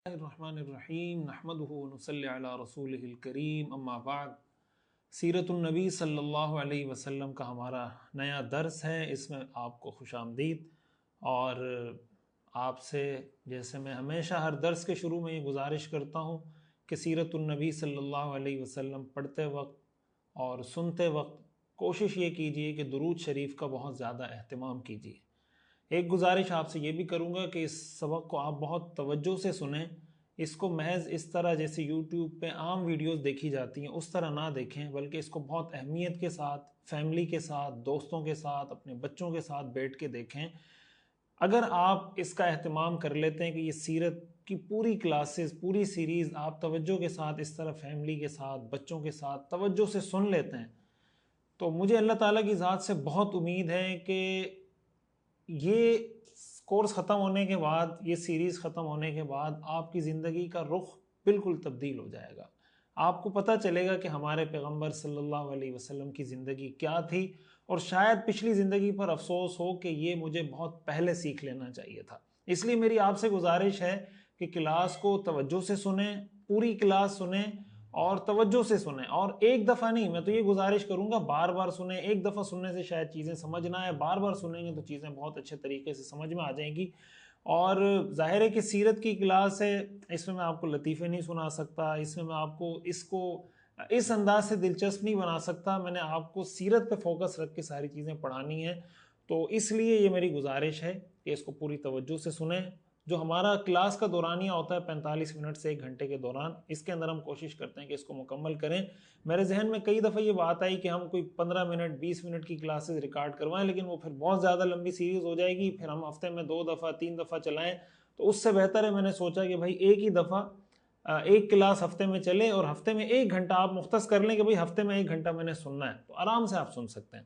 الرحمن الرحیم نحمدہ ونصلی علی رسولہ الکریم اما بعد۔ سیرت النبی صلی اللہ علیہ وسلم کا ہمارا نیا درس ہے، اس میں آپ کو خوش آمدید۔ اور آپ سے جیسے میں ہمیشہ ہر درس کے شروع میں یہ گزارش کرتا ہوں کہ سیرت النبی صلی اللہ علیہ وسلم پڑھتے وقت اور سنتے وقت کوشش یہ کیجئے کہ درود شریف کا بہت زیادہ اہتمام کیجئے۔ ایک گزارش آپ سے یہ بھی کروں گا کہ اس سبق کو آپ بہت توجہ سے سنیں، اس کو محض اس طرح جیسے یوٹیوب پہ عام ویڈیوز دیکھی جاتی ہیں اس طرح نہ دیکھیں، بلکہ اس کو بہت اہمیت کے ساتھ فیملی کے ساتھ، دوستوں کے ساتھ، اپنے بچوں کے ساتھ بیٹھ کے دیکھیں۔ اگر آپ اس کا اہتمام کر لیتے ہیں کہ یہ سیرت کی پوری کلاسز، پوری سیریز آپ توجہ کے ساتھ اس طرح فیملی کے ساتھ، بچوں کے ساتھ توجہ سے سن لیتے ہیں، تو مجھے اللہ تعالیٰ کی ذات سے بہت امید ہے کہ یہ کورس ختم ہونے کے بعد، یہ سیریز ختم ہونے کے بعد آپ کی زندگی کا رخ بالکل تبدیل ہو جائے گا۔ آپ کو پتہ چلے گا کہ ہمارے پیغمبر صلی اللہ علیہ وسلم کی زندگی کیا تھی، اور شاید پچھلی زندگی پر افسوس ہو کہ یہ مجھے بہت پہلے سیکھ لینا چاہیے تھا۔ اس لیے میری آپ سے گزارش ہے کہ کلاس کو توجہ سے سنیں، پوری کلاس سنیں اور توجہ سے سنیں، اور ایک دفعہ نہیں، میں تو یہ گزارش کروں گا بار بار سنیں۔ ایک دفعہ سننے سے شاید چیزیں سمجھ نہ آئے، بار بار سنیں گے تو چیزیں بہت اچھے طریقے سے سمجھ میں آ جائیں گی۔ اور ظاہر ہے کہ سیرت کی کلاس ہے، اس میں میں آپ کو لطیفے نہیں سنا سکتا، اس میں میں آپ کو اس انداز سے دلچسپ نہیں بنا سکتا۔ میں نے آپ کو سیرت پہ فوکس رکھ کے ساری چیزیں پڑھانی ہیں، تو اس لیے یہ میری گزارش ہے کہ اس کو پوری توجہ سے سنیں۔ جو ہمارا کلاس کا دورانیہ ہوتا ہے 45 منٹ سے 1 گھنٹے کے دوران، اس کے اندر ہم کوشش کرتے ہیں کہ اس کو مکمل کریں۔ میرے ذہن میں کئی دفعہ یہ بات آئی کہ ہم کوئی 15 منٹ 20 منٹ کی کلاسز ریکارڈ کروائیں، لیکن وہ پھر بہت زیادہ لمبی سیریز ہو جائے گی، پھر ہم ہفتے میں 2 دفعہ 3 دفعہ چلائیں، تو اس سے بہتر ہے میں نے سوچا کہ بھائی ایک ہی دفعہ ایک کلاس ہفتے میں چلے، اور ہفتے میں 1 گھنٹہ آپ مختص کر لیں کہ بھائی ہفتے میں 1 گھنٹہ میں نے سننا ہے، تو آرام سے آپ سن سکتے ہیں۔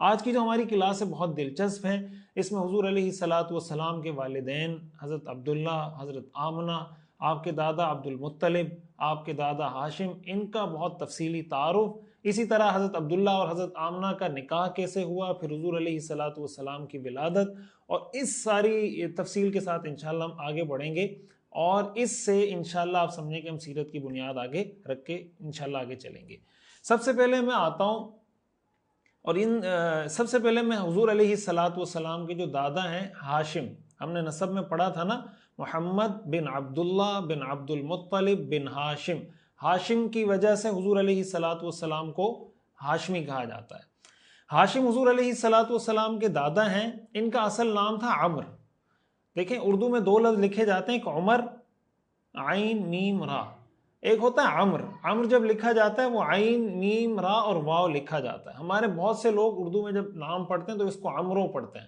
آج کی جو ہماری کلاس ہے بہت دلچسپ ہے۔ اس میں حضور علیہ السلام کے والدین حضرت عبداللہ، حضرت آمنہ، آپ کے دادا عبد المطلب، آپ کے دادا ہاشم، ان کا بہت تفصیلی تعارف، اسی طرح حضرت عبداللہ اور حضرت آمنہ کا نکاح کیسے ہوا، پھر حضور علیہ السلام کی ولادت، اور اس ساری تفصیل کے ساتھ انشاءاللہ ہم آگے بڑھیں گے، اور اس سے انشاءاللہ آپ سمجھیں کہ ہم سیرت کی بنیاد آگے رکھ کے انشاءاللہ آگے چلیں گے۔ سب سے پہلے میں آتا ہوں، اور سب سے پہلے میں حضور علیہ السلام کے جو دادا ہیں ہاشم، ہم نے نسب میں پڑھا تھا نا، محمد بن عبداللہ بن عبد المطلب بن ہاشم۔ ہاشم کی وجہ سے حضور علیہ السلام کو ہاشمی کہا جاتا ہے۔ ہاشم حضور علیہ السلام کے دادا ہیں، ان کا اصل نام تھا عمر۔ دیکھیں اردو میں 2 لفظ لکھے جاتے ہیں، ایک عمر عین میم را، ایک ہوتا ہے عمر۔ عمر جب لکھا جاتا ہے وہ عین میم را اور واو لکھا جاتا ہے۔ ہمارے بہت سے لوگ اردو میں جب نام پڑھتے ہیں تو اس کو عمرو پڑھتے ہیں،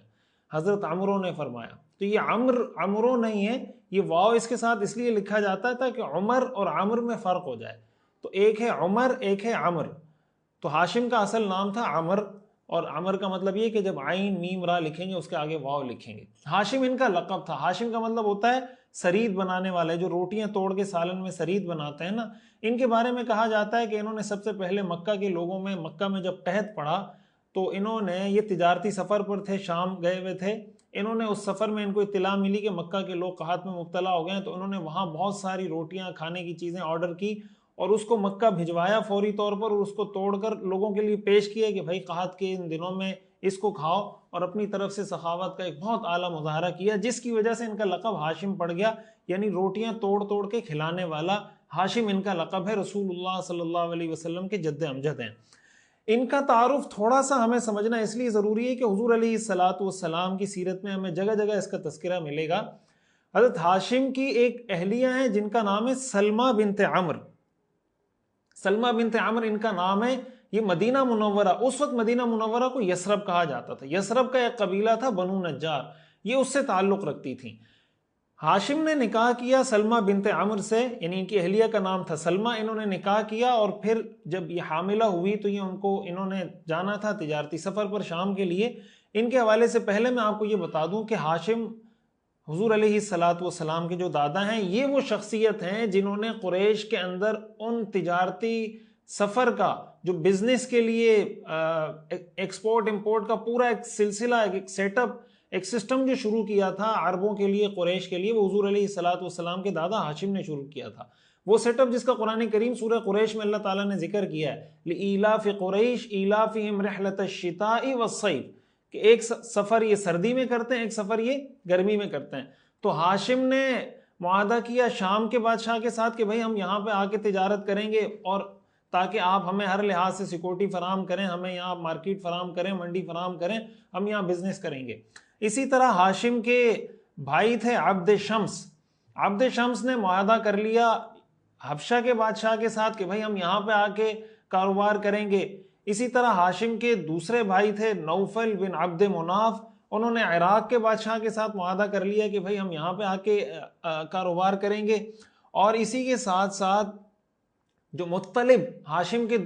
حضرت عمرو نے فرمایا، تو یہ عمرو نہیں ہے، یہ واو اس کے ساتھ اس لیے لکھا جاتا ہے تاکہ عمر اور عمر میں فرق ہو جائے، تو ایک ہے عمر ایک ہے عمر۔ تو ہاشم کا اصل نام تھا عمر، اور عمر کا مطلب یہ کہ جب عین میم را لکھیں گے اس کے آگے واو لکھیں گے۔ ہاشم ان کا لقب تھا۔ ہاشم کا مطلب ہوتا ہے سرید بنانے والے، جو روٹیاں توڑ کے سالن میں سرید بناتے ہیں نا۔ ان کے بارے میں کہا جاتا ہے کہ انہوں نے سب سے پہلے مکہ کے لوگوں میں، مکہ میں جب قحط پڑا تو انہوں نے، یہ تجارتی سفر پر تھے، شام گئے ہوئے تھے، انہوں نے اس سفر میں ان کو اطلاع ملی کہ مکہ کے لوگ قحط میں مبتلا ہو گئے ہیں، تو انہوں نے وہاں بہت ساری روٹیاں، کھانے کی چیزیں آرڈر کی اور اس کو مکہ بھجوایا فوری طور پر، اور اس کو توڑ کر لوگوں کے لیے پیش کیا کہ بھائی قحط کے ان دنوں میں اس کو کھاؤ، اور اپنی طرف سے سخاوت کا ایک بہت اعلیٰ مظاہرہ کیا، جس کی وجہ سے ان کا لقب ہاشم پڑ گیا، یعنی روٹیاں توڑ توڑ کے کھلانے والا۔ ہاشم ان کا لقب ہے، رسول اللہ صلی اللہ علیہ وسلم کے جد امجد ہیں۔ ان کا تعارف تھوڑا سا ہمیں سمجھنا اس لیے ضروری ہے کہ حضور علیہ السلام کی سیرت میں ہمیں جگہ جگہ اس کا تذکرہ ملے گا۔ حضرت ہاشم کی ایک اہلیہ ہیں جن کا نام ہے سلمہ بنت عمر۔ سلمہ بنت عمر ان کا نام ہے۔ یہ مدینہ منورہ، اس وقت مدینہ منورہ کو یثرب کہا جاتا تھا۔ یثرب کا ایک قبیلہ تھا بنو نجار، یہ اس سے تعلق رکھتی تھیں۔ ہاشم نے نکاح کیا سلمہ بنت عمر سے، یعنی ان کی اہلیہ کا نام تھا سلمہ، انہوں نے نکاح کیا، اور پھر جب یہ حاملہ ہوئی تو یہ انہوں نے جانا تھا تجارتی سفر پر شام کے لیے۔ ان کے حوالے سے پہلے میں آپ کو یہ بتا دوں کہ ہاشم حضور علیہ السلام کے جو دادا ہیں، یہ وہ شخصیت ہیں جنہوں نے قریش کے اندر ان تجارتی سفر کا، جو بزنس کے لیے ایکسپورٹ امپورٹ کا پورا ایک سلسلہ، ایک سیٹ اپ ایک سسٹم جو شروع کیا تھا عربوں کے لیے، قریش کے لیے، وہ حضور علیہ الصلوۃ والسلام کے دادا ہاشم نے شروع کیا تھا. وہ سیٹ اپ جس کا قرآن کریم سورہ قریش میں اللہ تعالیٰ نے ذکر کیا ہے، لِإِيلَافِ قُرَيْشٍ إِيلَافِهِمْ رِحْلَةَ الشِّتَاءِ وَالصَّيْفِ، کہ ایک سفر یہ سردی میں کرتے ہیں، ایک سفر یہ گرمی میں کرتے ہیں. تو ہاشم نے معاہدہ کیا شام کے بادشاہ کے ساتھ کہ بھائی ہم یہاں پہ آ کے تجارت کریں گے، اور تاکہ آپ ہمیں ہر لحاظ سے سیکورٹی فراہم کریں، ہمیں یہاں مارکیٹ فراہم کریں، منڈی فراہم کریں، ہم یہاں بزنس کریں گے. اسی طرح ہاشم کے بھائی تھے عبد شمس. عبد شمس نے معاہدہ کر لیا حبشہ کے بادشاہ کے ساتھ کہ بھائی ہم یہاں پہ آ کے کاروبار کریں گے. اسی طرح ہاشم کے دوسرے بھائی تھے نوفل بن عبد مناف، انہوں نے عراق کے بادشاہ کے ساتھ معاہدہ کر لیا کہ بھائی ہم یہاں پہ آ کے کاروبار کریں گے. اور اسی کے ساتھ ساتھ جو مطلب، ہاشم کے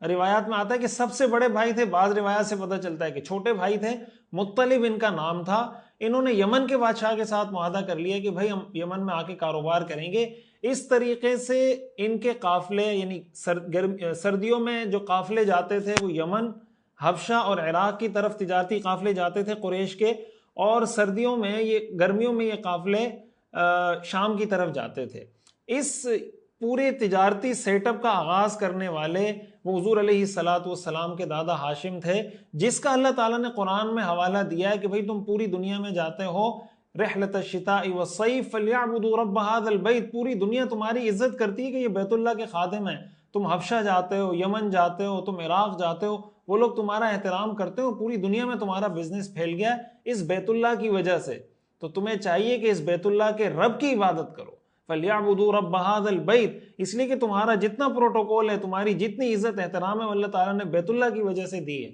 روایات میں آتا ہے کہ سب سے بڑے بھائی تھے، بعض روایات سے پتہ چلتا ہے کہ چھوٹے بھائی تھے، مطلب ان کا نام تھا. انہوں نے یمن کے بادشاہ کے ساتھ معاہدہ کر لیا کہ بھائی ہم یمن میں آ کے کاروبار کریں گے. اس طریقے سے ان کے قافلے، یعنی سردیوں میں جو قافلے جاتے تھے وہ یمن، حبشہ اور عراق کی طرف تجارتی قافلے جاتے تھے قریش کے، اور سردیوں میں گرمیوں میں یہ قافلے شام کی طرف جاتے تھے. اس پورے تجارتی سیٹ اپ کا آغاز کرنے والے وہ حضور علیہ الصلوۃ والسلام کے دادا ہاشم تھے، جس کا اللہ تعالیٰ نے قرآن میں حوالہ دیا ہے کہ بھئی تم پوری دنیا میں جاتے ہو رحلۃ الشتاء والصیف فلیعبدوا رب ھذا البیت، پوری دنیا تمہاری عزت کرتی ہے کہ یہ بیت اللہ کے خادم ہیں. تم حبشہ جاتے ہو، یمن جاتے ہو، تم عراق جاتے ہو، وہ لوگ تمہارا احترام کرتے ہو، پوری دنیا میں تمہارا بزنس پھیل گیا ہے اس بیت اللہ کی وجہ سے. تو تمہیں چاہیے کہ اس بیت اللہ کے رب کی عبادت کرو. فَلْيَعْبُدُوا رَبَّ هَذَا الْبَيْتِ، اس لیے کہ تمہارا جتنا پروٹوکول ہے، تمہاری جتنی عزت احترام ہے، اللہ تعالیٰ نے بیت اللہ کی وجہ سے دی ہے.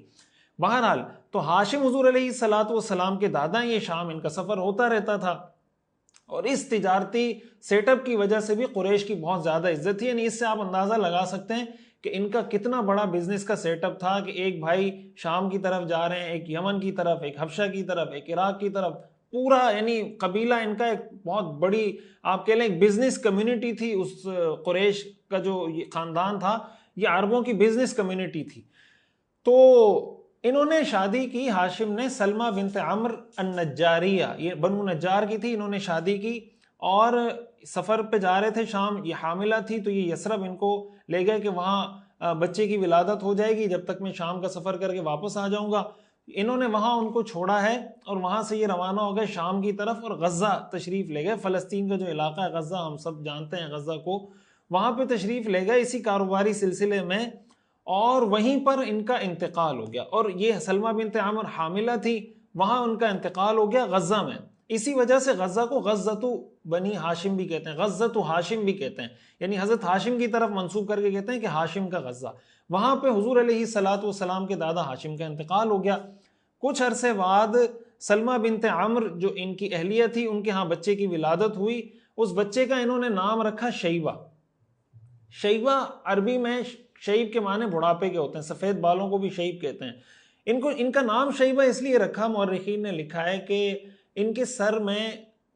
بہرحال تو ہاشم حضور علیہ الصلوۃ والسلام کے دادا، یہ شام ان کا سفر ہوتا رہتا تھا، اور اس تجارتی سیٹ اپ کی وجہ سے بھی قریش کی بہت زیادہ عزت تھی. یعنی اس سے آپ اندازہ لگا سکتے ہیں کہ ان کا کتنا بڑا بزنس کا سیٹ اپ تھا کہ ایک بھائی شام کی طرف جا رہے ہیں، ایک یمن کی طرف، ایک حبشہ کی طرف، ایک عراق کی طرف. پورا یعنی قبیلہ ان کا ایک بہت بڑی آپ کہہ لیں ایک بزنس کمیونٹی تھی. اس قریش کا جو یہ خاندان تھا، یہ عربوں کی بزنس کمیونٹی تھی. تو انہوں نے شادی کی، ہاشم نے سلمہ بنت عمرو النجاریہ، یہ بنو نجار کی تھی، انہوں نے شادی کی اور سفر پہ جا رہے تھے شام. یہ حاملہ تھی تو یہ یثرب ان کو لے گئے کہ وہاں بچے کی ولادت ہو جائے گی جب تک میں شام کا سفر کر کے واپس آ جاؤں گا. انہوں نے وہاں ان کو چھوڑا ہے اور وہاں سے یہ روانہ ہو گئے شام کی طرف اور غزہ تشریف لے گئے. فلسطین کا جو علاقہ ہے غزہ، ہم سب جانتے ہیں غزہ کو، وہاں پہ تشریف لے گئے اسی کاروباری سلسلے میں، اور وہیں پر ان کا انتقال ہو گیا. اور یہ سلمہ بنت عمرو حاملہ تھی، وہاں ان کا انتقال ہو گیا غزہ میں. اسی وجہ سے غزہ کو غزۃ بنی ہاشم بھی کہتے ہیں، غزۃ ہاشم بھی کہتے ہیں، یعنی حضرت ہاشم کی طرف منسوب کر کے کہتے ہیں کہ ہاشم کا غزہ. وہاں پہ حضور علیہ الصلوۃ والسلام کے دادا ہاشم کا انتقال ہو گیا. کچھ عرصے بعد سلمہ بنت عمرو جو ان کی اہلیہ تھی، ان کے ہاں بچے کی ولادت ہوئی. اس بچے کا انہوں نے نام رکھا شیبہ. شیبہ عربی میں شیب کے معنی بڑھاپے کے ہوتے ہیں، سفید بالوں کو بھی شیب کہتے ہیں. ان کا نام شیبہ اس لیے رکھا، مورخین نے لکھا ہے کہ ان کے سر میں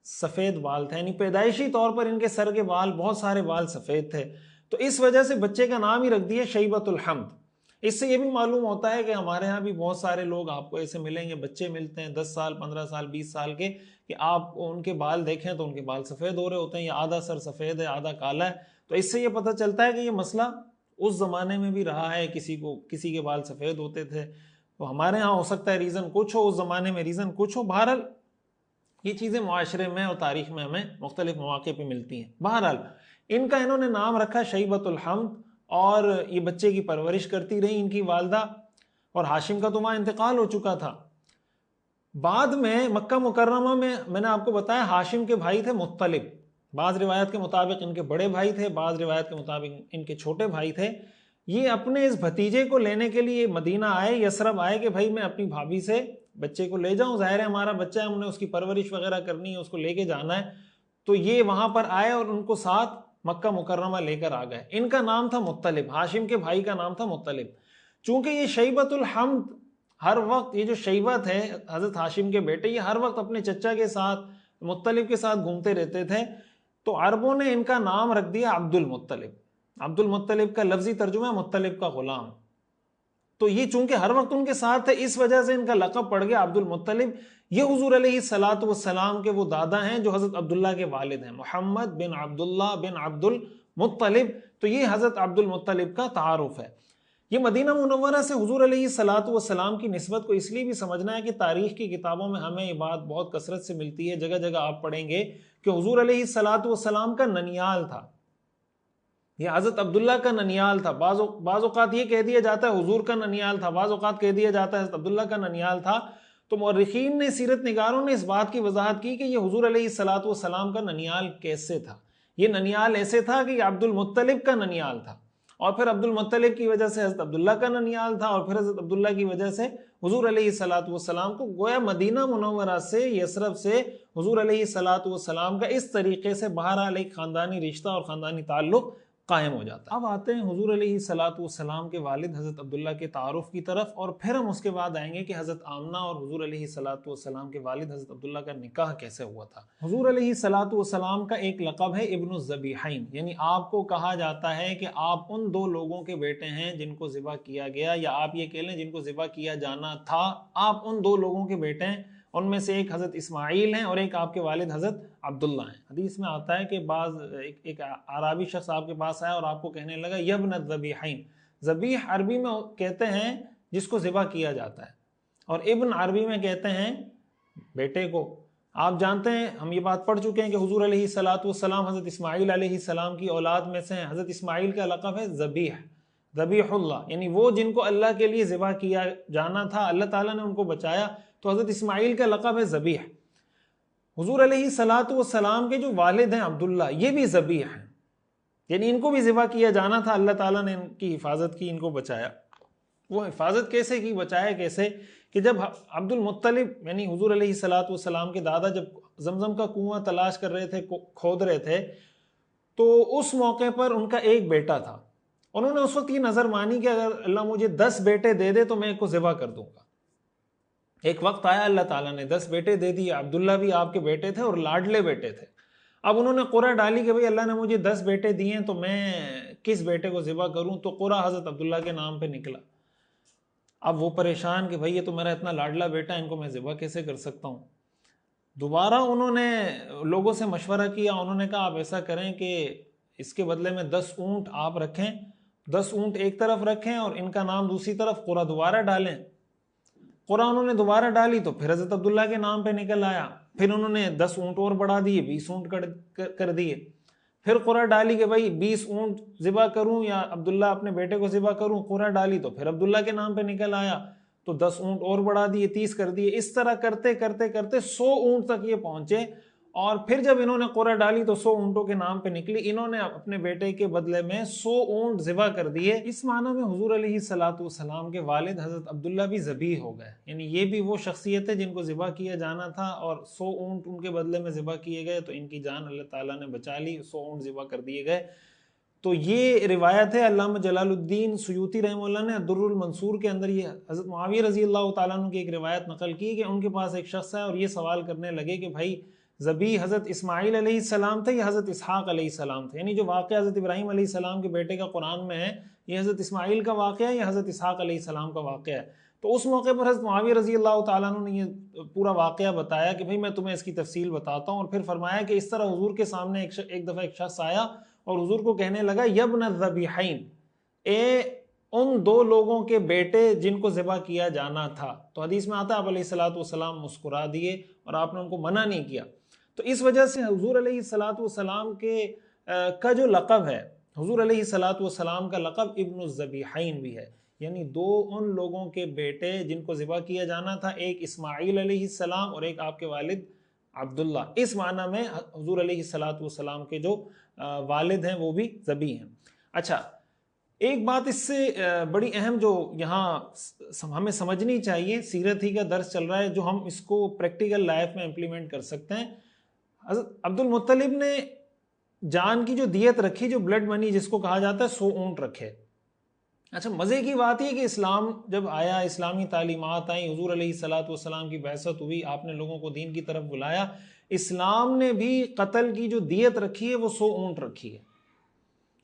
سفید بال تھے، یعنی پیدائشی طور پر ان کے سر کے بال، بہت سارے بال سفید تھے، تو اس وجہ سے بچے کا نام ہی رکھ دیا شیبۃ الحمد. اس سے یہ بھی معلوم ہوتا ہے کہ ہمارے ہاں بھی بہت سارے لوگ آپ کو ایسے ملیں گے، بچے ملتے ہیں 10 سال 15 سال 20 سال کے، کہ آپ ان کے بال دیکھیں تو ان کے بال سفید ہو رہے ہوتے ہیں، یا آدھا سر سفید ہے آدھا کالا ہے. تو اس سے یہ پتہ چلتا ہے کہ یہ مسئلہ اس زمانے میں بھی رہا ہے، کسی کے بال سفید ہوتے تھے. تو ہمارے ہاں ہو سکتا ہے ریزن کچھ ہو، اس زمانے میں ریزن کچھ ہو. بہرحال یہ چیزیں معاشرے میں اور تاریخ میں ہمیں مختلف مواقع پہ ملتی ہیں. بہرحال انہوں نے نام رکھا شیبۃ الحمد، اور یہ بچے کی پرورش کرتی رہی ان کی والدہ، اور ہاشم کا تو وہاں انتقال ہو چکا تھا. بعد میں مکہ مکرمہ میں نے آپ کو بتایا ہاشم کے بھائی تھے مطلب. بعض روایت کے مطابق ان کے بڑے بھائی تھے، بعض روایت کے مطابق ان کے چھوٹے بھائی تھے. یہ اپنے اس بھتیجے کو لینے کے لیے مدینہ آئے، یثرب آئے کہ بھائی میں اپنی بھابھی سے بچے کو لے جاؤں، ظاہر ہے ہمارا بچہ ہے، ہم نے اس کی پرورش وغیرہ کرنی ہے، اس کو لے کے جانا ہے. تو یہ وہاں پر آئے اور ان کو ساتھ مکہ مکرمہ لے کر آ گئے. ان کا نام تھا مطلب، ہاشم کے بھائی کا نام تھا مطلب. چونکہ یہ شیبۃ الحمد ہر وقت، یہ جو شیبہ تھے حضرت ہاشم کے بیٹے، یہ ہر وقت اپنے چچا کے ساتھ مطلب کے ساتھ گھومتے رہتے تھے، تو عربوں نے ان کا نام رکھ دیا عبد المطلب. عبد المطلب کا لفظی ترجمہ ہے مطلب کا غلام. تو یہ چونکہ ہر وقت ان کے ساتھ ہے اس وجہ سے ان کا لقب پڑ گیا عبد المطلب. یہ حضور علیہ الصلوۃ والسلام کے وہ دادا ہیں جو حضرت عبداللہ کے والد ہیں, محمد بن عبداللہ بن عبد المطلب. تو یہ حضرت عبد المطلب کا تعارف ہے. یہ مدینہ منورہ سے حضور علیہ الصلوۃ والسلام کی نسبت کو اس لیے بھی سمجھنا ہے کہ تاریخ کی کتابوں میں ہمیں یہ بات بہت کثرت سے ملتی ہے, جگہ جگہ آپ پڑھیں گے کہ حضور علیہ الصلوۃ والسلام کا ننیال تھا, یہ حضرت عبداللہ کا ننیال تھا. بعض اوقات یہ کہہ دیا جاتا ہے حضور کا ننیال تھا, بعض اوقات کہہ دیا جاتا ہے حضرت عبداللہ کا ننیال تھا. تو مورخین نے, سیرت نگاروں نے اس بات کی وضاحت کی کہ یہ حضور علیہ الصلوۃ والسلام کا ننیال کیسے تھا. یہ ننیال ایسے تھا کہ یہ عبد المطلب کا ننیال تھا, اور پھر عبد المطلب کی وجہ سے حضرت عبداللہ کا ننیال تھا, اور پھر حضرت عبداللہ کی وجہ سے حضور علیہ الصلوۃ والسلام کو گویا مدینہ منورہ سے, یثرب سے حضور علیہ الصلوۃ والسلام کا اس طریقے سے بہرحال ایک خاندانی رشتہ اور خاندانی تعلق قائم ہو جاتا ہے. اب آتے ہیں حضور علیہ الصلوۃ والسلام کے والد حضرت عبداللہ کے تعارف کی طرف, اور پھر ہم اس کے بعد آئیں گے کہ حضرت آمنہ اور حضور علیہ الصلوۃ والسلام کے والد حضرت عبداللہ کا نکاح کیسے ہوا تھا. حضور علیہ الصلوۃ والسلام کا ایک لقب ہے ابن الذبیحین, یعنی آپ کو کہا جاتا ہے کہ آپ ان دو لوگوں کے بیٹے ہیں جن کو ذبح کیا گیا, یا آپ یہ کہہ لیں جن کو ذبح کیا جانا تھا. آپ ان دو لوگوں کے بیٹے ہیں, ان میں سے ایک حضرت اسماعیل ہیں اور ایک آپ کے والد حضرت عبداللہ ہیں. حدیث میں آتا ہے کہ ایک عربی شخص آپ کے پاس آیا اور آپ کو کہنے لگا یبن الذبیحین. ذبیح عربی میں کہتے ہیں جس کو ذبح کیا جاتا ہے, اور ابن عربی میں کہتے ہیں بیٹے کو. آپ جانتے ہیں, ہم یہ بات پڑھ چکے ہیں کہ حضور علیہ الصلوۃ والسلام حضرت اسماعیل علیہ السلام کی اولاد میں سے ہیں. حضرت اسماعیل کا لقب ہے ذبیح, ذبیح اللہ, یعنی وہ جن کو اللہ کے لیے ذبح کیا جانا تھا, اللہ تعالیٰ نے ان کو بچایا, تو حضرت اسماعیل کا لقب ہے ذبیح. حضور علیہ الصلوۃ والسلام کے جو والد ہیں عبداللہ, یہ بھی ذبیح ہیں, یعنی ان کو بھی ذبح کیا جانا تھا, اللہ تعالیٰ نے ان کی حفاظت کی, ان کو بچایا. وہ حفاظت کیسے کی, بچایا کیسے, کہ جب عبد المطلب یعنی حضور علیہ الصلوۃ والسلام کے دادا جب زمزم کا کنواں تلاش کر رہے تھے, کھود رہے تھے, تو اس موقع پر ان کا ایک بیٹا تھا. انہوں نے اس وقت یہ نظر مانی کہ اگر اللہ مجھے 10 بیٹے دے دے تو میں ایک کو ذبح کر دوں گا. ایک وقت آیا, اللہ تعالیٰ نے 10 بیٹے دے دیے. عبداللہ بھی آپ کے بیٹے تھے اور لاڈلے بیٹے تھے. اب انہوں نے قرعہ ڈالی کہ بھئی اللہ نے مجھے 10 بیٹے دیے ہیں تو میں کس بیٹے کو ذبح کروں, تو قرعہ حضرت عبداللہ کے نام پہ نکلا. اب وہ پریشان کہ بھئی یہ تو میرا اتنا لاڈلا بیٹا ہے, ان کو میں ذبح کیسے کر سکتا ہوں. دوبارہ انہوں نے لوگوں سے مشورہ کیا, انہوں نے کہا آپ ایسا کریں کہ اس کے بدلے میں 10 اونٹ آپ رکھیں, 10 اونٹ ایک طرف رکھیں اور ان کا نام دوسری طرف, قرعہ دوبارہ ڈالیں. قرعہ انہوں نے دوبارہ ڈالی تو پھر حضرت عبداللہ کے نام پہ نکل آیا. پھر انہوں نے 10 اونٹ اور بڑھا دیے, 20 اونٹ کر دیے. پھر قرعہ ڈالی کہ بھائی 20 اونٹ ذبح کروں یا عبداللہ اپنے بیٹے کو ذبح کروں, قرعہ ڈالی تو پھر عبداللہ کے نام پہ نکل آیا, تو 10 اونٹ اور بڑھا دیے, 30 کر دیے. اس طرح کرتے کرتے کرتے 100 اونٹ تک یہ پہنچے, اور پھر جب انہوں نے قرعہ ڈالی تو 100 اونٹوں کے نام پہ نکلی. انہوں نے اپنے بیٹے کے بدلے میں 100 اونٹ ذبح کر دیے. اس معنی میں حضور علیہ الصلوۃ والسلام کے والد حضرت عبداللہ بھی ذبیح ہو گئے, یعنی یہ بھی وہ شخصیت ہے جن کو ذبح کیا جانا تھا, اور 100 اونٹ ان کے بدلے میں ذبح کیے گئے تو ان کی جان اللہ تعالیٰ نے بچا لی, 100 اونٹ ذبح کر دیے گئے. تو یہ روایت ہے, علامہ جلال الدین سیوطی رحمہ اللہ نے در المنصور کے اندر یہ حضرت معاویہ رضی اللہ تعالیٰ عنہ کی ایک روایت نقل کی کہ ان کے پاس ایک شخص ہے اور یہ سوال کرنے لگے کہ بھائی ذبیح حضرت اسماعیل علیہ السلام تھے یا حضرت اسحاق علیہ السلام تھے, یعنی جو واقعہ حضرت ابراہیم علیہ السلام کے بیٹے کا قرآن میں ہے, یہ حضرت اسماعیل کا واقعہ ہے یا حضرت اسحاق علیہ السلام کا واقعہ ہے. تو اس موقع پر حضرت معاویہ رضی اللہ تعالیٰ عنہ نے یہ پورا واقعہ بتایا کہ بھائی میں تمہیں اس کی تفصیل بتاتا ہوں, اور پھر فرمایا کہ اس طرح حضور کے سامنے ایک دفعہ ایک شخص آیا اور حضور کو کہنے لگا یبن الذبیحین, اے ان دو لوگوں کے بیٹے جن کو ذبح کیا جانا تھا. تو حدیث میں آتا ہے آپ علیہ الصلوۃ والسلام مسکرا دیے اور آپ نے ان کو منع نہیں کیا. تو اس وجہ سے حضور علیہ الصلوۃ والسلام کا جو لقب ہے, حضور علیہ الصلوۃ والسلام کا لقب ابن الذبیحین بھی ہے, یعنی 2 ان لوگوں کے بیٹے جن کو ذبح کیا جانا تھا, ایک اسماعیل علیہ السلام اور ایک آپ کے والد عبداللہ. اس معنی میں حضور علیہ الصلوۃ والسلام کے جو والد ہیں وہ بھی ذبیح ہیں. اچھا, ایک بات اس سے بڑی اہم جو یہاں ہمیں سمجھنی چاہیے, سیرت ہی کا درس چل رہا ہے, جو ہم اس کو پریکٹیکل لائف میں امپلیمنٹ کر سکتے ہیں. حضرت عبد المطلب نے جان کی جو دیت رکھی, جو بلڈ منی جس کو کہا جاتا ہے, 100 اونٹ رکھے. اچھا, مزے کی بات یہ کہ اسلام جب آیا, اسلامی تعلیمات آئیں, حضور علیہ الصلوۃ والسلام کی بعثت ہوئی, آپ نے لوگوں کو دین کی طرف بلایا, اسلام نے بھی قتل کی جو دیت رکھی ہے وہ 100 اونٹ رکھی ہے.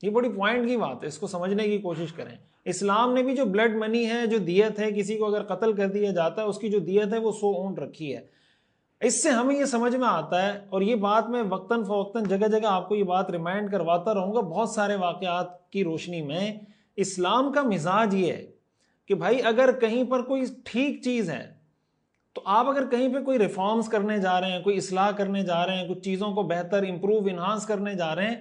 یہ بڑی پوائنٹ کی بات ہے، اس کو سمجھنے کی کوشش کریں۔ اسلام نے بھی جو بلڈ منی ہے، جو دیت ہے، کسی کو اگر قتل کر دیا جاتا ہے اس کی جو دیت ہے وہ 100 اونٹ رکھی ہے۔ اس سے ہمیں یہ سمجھ میں آتا ہے، اور یہ بات میں وقتاً فوقتاً جگہ جگہ آپ کو یہ بات ریمائنڈ کرواتا رہوں گا بہت سارے واقعات کی روشنی میں، اسلام کا مزاج یہ ہے کہ بھائی اگر کہیں پر کوئی ٹھیک چیز ہے تو آپ اگر کہیں پہ کوئی ریفارمز کرنے جا رہے ہیں، کوئی اصلاح کرنے جا رہے ہیں، کچھ چیزوں کو بہتر امپروو انہانس کرنے جا رہے ہیں،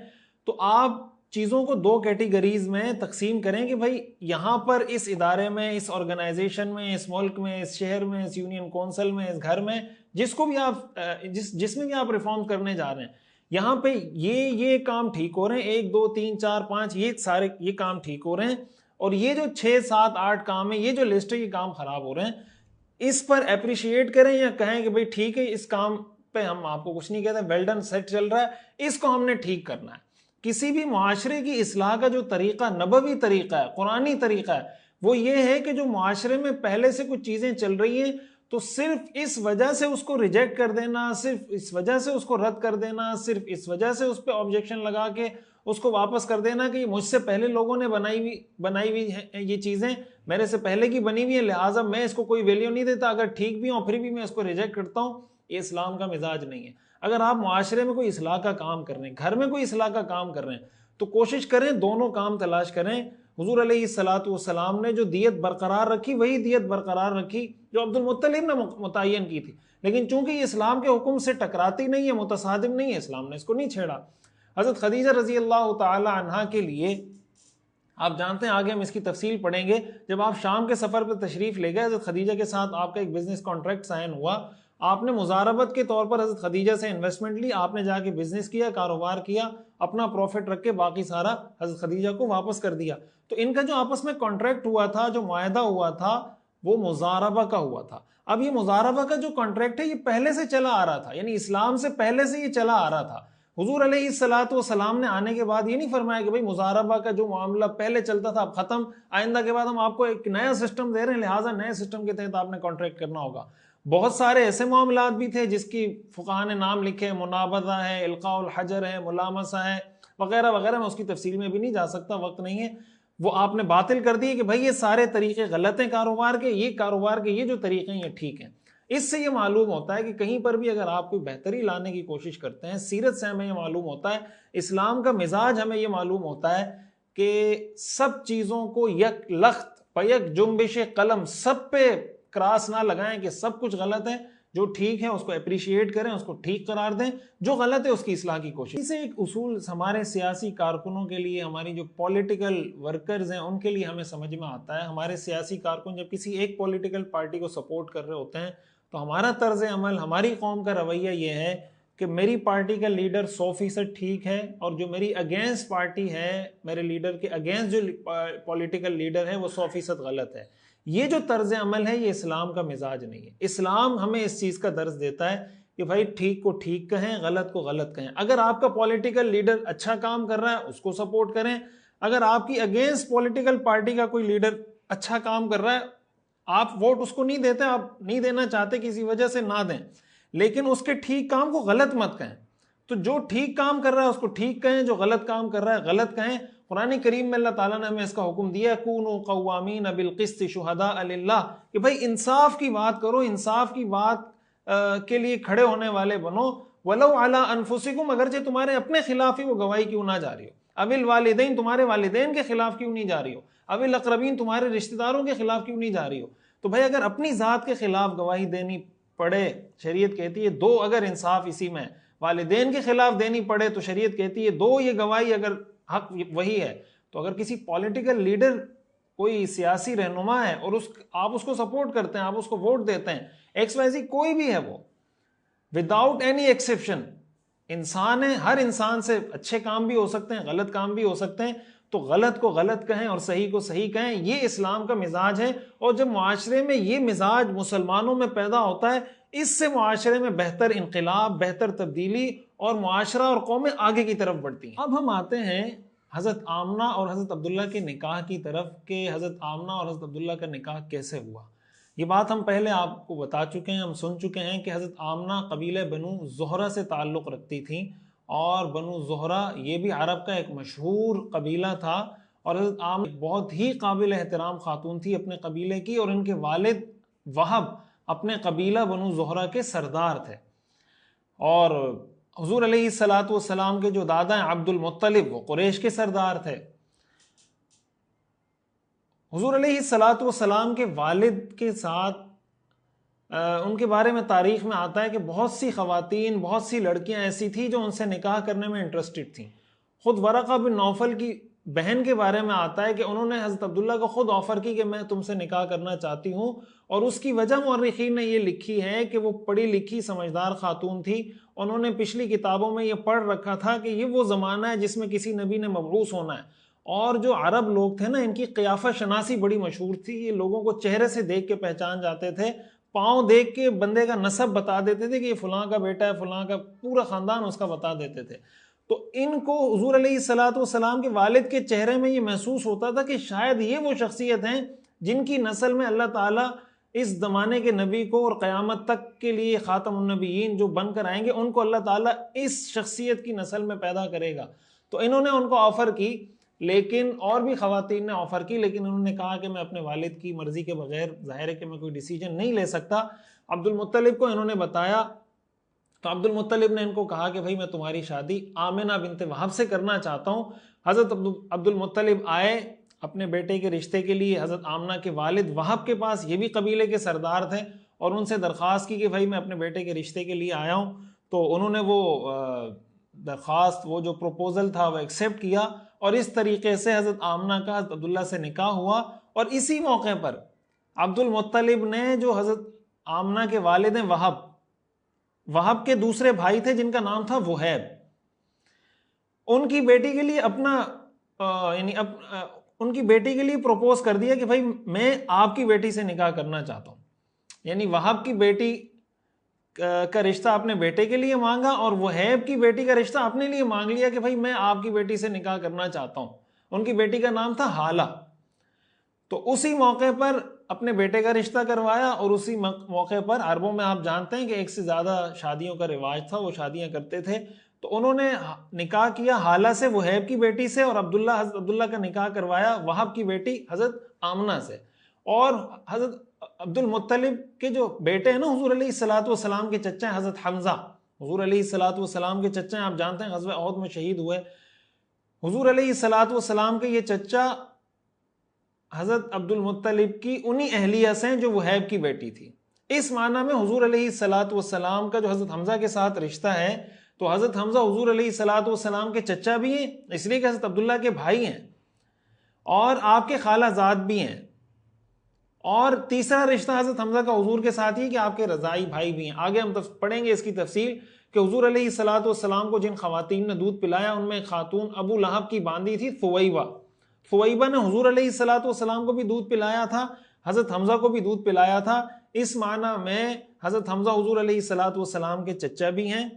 تو آپ چیزوں کو 2 کیٹیگریز میں تقسیم کریں کہ بھائی یہاں پر اس ادارے میں، اس آرگنائزیشن میں، اس ملک میں، اس شہر میں، اس یونین کونسل میں، اس گھر میں، جس کو بھی آپ جس میں بھی آپ ریفارم کرنے جا رہے ہیں، یہاں پہ یہ کام ٹھیک ہو رہے ہیں، 1 2 3 4 5 یہ کام ٹھیک ہو رہے ہیں، اور یہ جو 6 7 8 کام ہے، یہ جو لسٹ ہے، یہ کام خراب ہو رہے ہیں، اس پر اپریشیٹ کریں یا کہیں کہ بھئی ٹھیک ہے اس کام پہ ہم آپ کو کچھ نہیں کہتے، ویل ڈن، سیٹ چل رہا ہے، اس کو ہم نے ٹھیک کرنا ہے۔ کسی بھی معاشرے کی اصلاح کا جو طریقہ نبوی طریقہ ہے، قرآنی طریقہ ہے، وہ یہ ہے کہ جو معاشرے میں پہلے سے کچھ چیزیں چل رہی ہیں تو صرف اس وجہ سے اس کو ریجیکٹ کر دینا، صرف اس وجہ سے اس کو رد کر دینا، صرف اس وجہ سے اس پہ آبجیکشن لگا کے اس کو واپس کر دینا کہ یہ مجھ سے پہلے لوگوں نے بنائی ہوئی ہیں، یہ چیزیں میرے سے پہلے کی بنی ہوئی ہیں، لہٰذا میں اس کو کوئی ویلیو نہیں دیتا، اگر ٹھیک بھی ہوں پھر بھی میں اس کو ریجیکٹ کرتا ہوں، یہ اسلام کا مزاج نہیں ہے۔ اگر آپ معاشرے میں کوئی اصلاح کا کام کر رہے ہیں، گھر میں کوئی اصلاح کا کام کر رہے ہیں، تو کوشش کریں دونوں کام تلاش کریں۔ حضور علیہ الصلوۃ والسلام نے جو دیت برقرار رکھی وہی دیت برقرار رکھی جو عبد المطلب نے متعین کی تھی، لیکن چونکہ یہ اسلام کے حکم سے ٹکراتی نہیں ہے، متصادم نہیں ہے، اسلام نے اس کو نہیں چھیڑا۔ حضرت خدیجہ رضی اللہ تعالی عنہا کے لیے آپ جانتے ہیں، آگے ہم اس کی تفصیل پڑھیں گے، جب آپ شام کے سفر پہ تشریف لے گئے، حضرت خدیجہ کے ساتھ آپ کا ایک بزنس کانٹریکٹ سائن ہوا، آپ نے مزاربت کے طور پر حضرت خدیجہ سے انویسٹمنٹ لی، آپ نے جا کے بزنس کیا، کاروبار کیا، اپنا پروفٹ رکھ کے باقی سارا حضرت خدیجہ کو واپس کر دیا۔ تو ان کا جو آپس میں کانٹریکٹ ہوا تھا، جو معاہدہ ہوا تھا، وہ مزاربہ کا ہوا تھا۔ اب یہ مزاربہ کا جو کانٹریکٹ ہے یہ پہلے سے چلا آ رہا تھا، یعنی اسلام سے پہلے سے یہ چلا آ رہا تھا۔ حضور علیہ الصلوۃ والسلام نے آنے کے بعد یہ نہیں فرمایا کہ بھئی مزاربہ کا جو معاملہ پہلے چلتا تھا اب ختم، آئندہ کے بعد ہم آپ کو ایک نیا سسٹم دے رہے ہیں، لہٰذا نئے سسٹم کے تحت آپ نے کانٹریکٹ کرنا ہوگا۔ بہت سارے ایسے معاملات بھی تھے جس کی فقہاء نے نام لکھے، منابذہ ہے، القاء الحجر ہے، ملامسہ ہے، وغیرہ وغیرہ، میں اس کی تفصیل میں بھی نہیں جا سکتا، وقت نہیں ہے۔ وہ آپ نے باطل کر دی کہ بھئی یہ سارے طریقے غلط ہیں کاروبار کے، یہ جو طریقے ہیں یہ ٹھیک ہیں۔ اس سے یہ معلوم ہوتا ہے کہ کہیں پر بھی اگر آپ کوئی بہتری لانے کی کوشش کرتے ہیں، سیرت سے ہمیں یہ معلوم ہوتا ہے، اسلام کا مزاج ہمیں یہ معلوم ہوتا ہے کہ سب چیزوں کو یک لخت بیک جنبش قلم سب پہ کراس نہ لگائیں کہ سب کچھ غلط ہے، جو ٹھیک ہے اس کو اپریشیٹ کریں، اس کو ٹھیک قرار دیں، جو غلط ہے اس کی اصلاح کی کوشش۔ اسے ایک اصول ہمارے سیاسی کارکنوں کے لیے، ہماری جو پولیٹیکل ورکرز ہیں ان کے لیے ہمیں سمجھ میں آتا ہے۔ ہمارے سیاسی کارکن جب کسی ایک پولیٹیکل پارٹی کو سپورٹ کر رہے ہوتے ہیں تو ہمارا طرز عمل، ہماری قوم کا رویہ یہ ہے کہ میری پارٹی کا لیڈر 100% ٹھیک ہے، اور جو میری اگینسٹ پارٹی ہے، میرے لیڈر کے اگینسٹ جو پولیٹیکل لیڈر ہے، وہ 100% غلط ہے۔ یہ جو طرز عمل ہے یہ اسلام کا مزاج نہیں ہے۔ اسلام ہمیں اس چیز کا درس دیتا ہے کہ بھائی ٹھیک کو ٹھیک کہیں، غلط کو غلط کہیں۔ اگر آپ کا پولیٹیکل لیڈر اچھا کام کر رہا ہے اس کو سپورٹ کریں، اگر آپ کی اگینسٹ پولیٹیکل پارٹی کا کوئی لیڈر اچھا کام کر رہا ہے، آپ ووٹ اس کو نہیں دیتے، آپ نہیں دینا چاہتے کسی وجہ سے، نہ دیں، لیکن اس کے ٹھیک کام کو غلط مت کہیں۔ تو جو ٹھیک کام کر رہا ہے اس کو ٹھیک کہیں، جو غلط کام کر رہا ہے غلط کہیں۔ قرآن کریم میں اللہ تعالیٰ نے ہمیں اس کا حکم دیا ہے، کونوا قوامین بالقسط شہداء للہ، کہ بھائی انصاف کی بات کرو، انصاف کی بات کے لیے کھڑے ہونے والے بنو، ولو علی انفسکم، اگرچہ تمہارے اپنے خلاف ہی وہ گواہی کیوں نہ جا رہی ہو، اب الوالدین، تمہارے والدین کے خلاف کیوں نہیں جا رہی ہو، اب الاقربین، تمہارے رشتہ داروں کے خلاف کیوں نہیں جا رہی ہو۔ تو بھائی اگر اپنی ذات کے خلاف گواہی دینی پڑے، شریعت کہتی ہے دو، اگر انصاف اسی میں والدین کے خلاف دینی پڑے تو شریعت کہتی ہے دو، یہ گواہی اگر حق وہی ہے۔ تو اگر کسی پولیٹیکل لیڈر، کوئی سیاسی رہنما ہے اور آپ اس کو سپورٹ کرتے ہیں، آپ اس کو ووٹ دیتے ہیں، ایکس وائی زی کوئی بھی ہے، وہ وداؤٹ اینی ایکسیپشن انسان ہے، ہر انسان سے اچھے کام بھی ہو سکتے ہیں، غلط کام بھی ہو سکتے ہیں، تو غلط کو غلط کہیں اور صحیح کو صحیح کہیں، یہ اسلام کا مزاج ہے۔ اور جب معاشرے میں یہ مزاج مسلمانوں میں پیدا ہوتا ہے، اس سے معاشرے میں بہتر انقلاب، بہتر تبدیلی اور معاشرہ اور قومیں آگے کی طرف بڑھتی ہیں۔ اب ہم آتے ہیں حضرت آمنہ اور حضرت عبداللہ کے نکاح کی طرف کہ حضرت آمنہ اور حضرت عبداللہ کا نکاح کیسے ہوا۔ یہ بات ہم پہلے آپ کو بتا چکے ہیں، ہم سن چکے ہیں کہ حضرت آمنہ قبیلہ بنو زہرہ سے تعلق رکھتی تھیں، اور بنو زہرہ یہ بھی عرب کا ایک مشہور قبیلہ تھا، اور حضرت آمنہ بہت ہی قابل احترام خاتون تھی اپنے قبیلے کی، اور ان کے والد وہب اپنے قبیلہ بنو زہرہ کے سردار تھے۔ اور حضور علیہ الصلاۃ والسلام کے جو دادا ہیں عبد المطلب، وہ قریش کے سردار تھے۔ حضور علیہ الصلاۃ والسلام کے والد کے ساتھ ان کے بارے میں تاریخ میں آتا ہے کہ بہت سی خواتین، بہت سی لڑکیاں ایسی تھیں جو ان سے نکاح کرنے میں انٹرسٹڈ تھیں۔ خود ورقہ بن نوفل کی بہن کے بارے میں آتا ہے کہ انہوں نے حضرت عبداللہ کو خود آفر کی کہ میں تم سے نکاح کرنا چاہتی ہوں، اور اس کی وجہ مورخین نے یہ لکھی ہے کہ وہ پڑھی لکھی سمجھدار خاتون تھی۔ انہوں نے پچھلی کتابوں میں یہ پڑھ رکھا تھا کہ یہ وہ زمانہ ہے جس میں کسی نبی نے مبعوث ہونا ہے، اور جو عرب لوگ تھے نا، ان کی قیافہ شناسی بڑی مشہور تھی۔ یہ لوگوں کو چہرے سے دیکھ کے پہچان جاتے تھے، پاؤں دیکھ کے بندے کا نسب بتا دیتے تھے کہ یہ فلاں کا بیٹا ہے، فلاں کا، پورا خاندان اس کا بتا دیتے تھے۔ تو ان کو حضور علیہ الصلاۃ والسلام کے والد کے چہرے میں یہ محسوس ہوتا تھا کہ شاید یہ وہ شخصیت ہیں جن کی نسل میں اللہ تعالیٰ اس زمانے کے نبی کو اور قیامت تک کے لیے خاتم النبیین جو بن کر آئیں گے ان کو اللہ تعالیٰ اس شخصیت کی نسل میں پیدا کرے گا۔ تو انہوں نے ان کو آفر کی، لیکن اور بھی خواتین نے آفر کی، لیکن انہوں نے کہا کہ میں اپنے والد کی مرضی کے بغیر ظاہر ہے کہ میں کوئی ڈیسیجن نہیں لے سکتا۔ عبد المطلب کو انہوں نے بتایا، تو عبد المطلب نے ان کو کہا کہ بھائی میں تمہاری شادی آمنہ بنت وہب سے کرنا چاہتا ہوں۔ حضرت عبد المطلب آئے اپنے بیٹے کے رشتے کے لیے حضرت آمنہ کے والد وہب کے پاس، یہ بھی قبیلے کے سردار تھے، اور ان سے درخواست کی کہ بھائی میں اپنے بیٹے کے رشتے کے لیے آیا ہوں۔ تو انہوں نے وہ درخواست، وہ جو پروپوزل تھا وہ ایکسیپٹ کیا، اور اس طریقے سے حضرت آمنہ کا حضرت عبداللہ سے نکاح ہوا۔ اور اسی موقع پر عبد المطلب نے جو حضرت آمنہ کے والد ہیں وہب کے دوسرے بھائی تھے جن کا نام تھا وہیب، ان کی بیٹی کے لیے ان کی بیٹی کے لیے پروپوز کر دیا کہ بھائی میں آپ کی بیٹی سے نکاح کرنا چاہتا ہوں۔ یعنی وہب کی بیٹی کا رشتہ اپنے بیٹے کے لیے مانگا، اور وہیب کی بیٹی کا رشتہ اپنے لیے مانگ لیا کہ بھائی میں آپ کی بیٹی سے نکاح کرنا چاہتا ہوں۔ ان کی بیٹی کا نام تھا حالہ۔ تو اسی موقع پر اپنے بیٹے کا رشتہ کروایا، اور اسی موقع پر عربوں میں آپ جانتے ہیں کہ ایک سے زیادہ شادیوں کا رواج تھا، وہ شادیاں کرتے تھے۔ تو انہوں نے نکاح کیا حالہ سے، وہیب کی بیٹی سے، اور حضرت عبداللہ کا نکاح کروایا وہب کی بیٹی حضرت آمنہ سے۔ اور حضرت عبد المطلب کے جو بیٹے ہیں نا، حضور علیہ الصلاۃ والسلام کے چچا ہیں حضرت حمزہ، حضور علیہ الصلاۃ والسلام کے چچا ہیں، آپ جانتے ہیں غزوہ احد میں شہید ہوئے۔ حضور علیہ الصلاۃ والسلام کے یہ چچا حضرت عبد المطلب کی انہی اہلیہ سے جو وہیب کی بیٹی تھی۔ اس معنی میں حضور علیہ الصلاۃ والسلام کا جو حضرت حمزہ کے ساتھ رشتہ ہے، تو حضرت حمزہ حضور علیہ الصلاۃ والسلام کے چچا بھی ہیں، اس لیے کہ حضرت عبداللہ کے بھائی ہیں، اور آپ کے خالہ زاد بھی ہیں۔ اور تیسرا رشتہ حضرت حمزہ کا حضور کے ساتھ ہی کہ آپ کے رضاعی بھائی بھی ہیں۔ آگے ہم پڑھیں گے اس کی تفصیل کہ حضور علیہ الصلاۃ والسلام کو جن خواتین نے دودھ پلایا ان میں ایک خاتون ابو لہب کی باندی تھی ثویبہ نے حضور علیہ الصلاۃ والسلام کو بھی دودھ پلایا تھا، حضرت حمزہ کو بھی دودھ پلایا تھا۔ اس معنی میں حضرت حمزہ حضور علیہ الصلاۃ والسلام کے چچا بھی ہیں،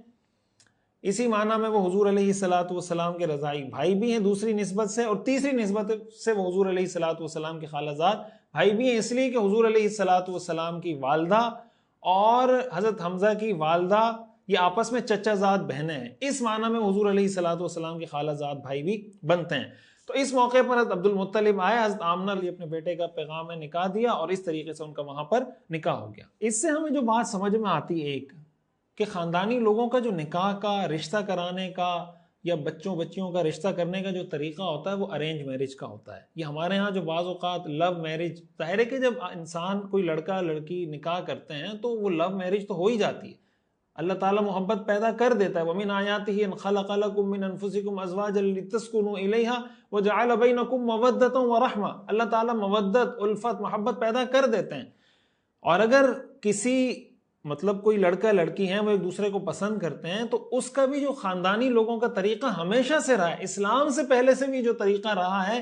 اسی معنی میں وہ حضور علیہ الصلاۃ والسلام کے رضاعی بھائی بھی ہیں دوسری نسبت سے، اور تیسری نسبت سے وہ حضور علیہ الصلاۃ والسلام کے خالہ زاد بھائی بھی ہیں، اس لیے کہ حضور علیہ الصلاۃ والسلام کی والدہ اور حضرت حمزہ کی والدہ یہ آپس میں چچا زاد بہنیں ہیں۔ اس معنی میں حضور علیہ الصلاۃ والسلام کے خالہ زاد بھائی بھی بنتے ہیں۔ تو اس موقع پر حضرت عبد المطلب آئے، حضرت آمنہ نے اپنے بیٹے کا پیغام نکاح دیا، اور اس طریقے سے ان کا وہاں پر نکاح ہو گیا۔ اس سے ہمیں جو بات سمجھ میں آتی ہے ایک کہ خاندانی لوگوں کا جو نکاح کا رشتہ کرانے کا یا بچیوں کا رشتہ کرنے کا جو طریقہ ہوتا ہے وہ ارینج میرج کا ہوتا ہے۔ یہ ہمارے ہاں جو بعض اوقات لو میرج، ظاہر ہے کہ جب انسان کوئی لڑکا لڑکی نکاح کرتے ہیں تو وہ لو میرج تو ہو ہی جاتی ہے، اللہ تعالیٰ محبت پیدا کر دیتا ہے۔ وَمِنْ آيَاتِهِ أَنْ خَلَقَ لَكُم مِّنْ أَنفُسِكُمْ أَزْوَاجًا لِتَسْكُنُوا إِلَيْهَا وَجَعَلَ بَيْنَكُم مَّوَدَّةً وَرَحْمَةً، اللہ تعالیٰ مودت، الفت، محبت پیدا کر دیتے ہیں۔ اور اگر کسی کوئی لڑکا لڑکی ہیں وہ ایک دوسرے کو پسند کرتے ہیں، تو اس کا بھی جو خاندانی لوگوں کا طریقہ ہمیشہ سے رہا ہے، اسلام سے پہلے سے بھی جو طریقہ رہا ہے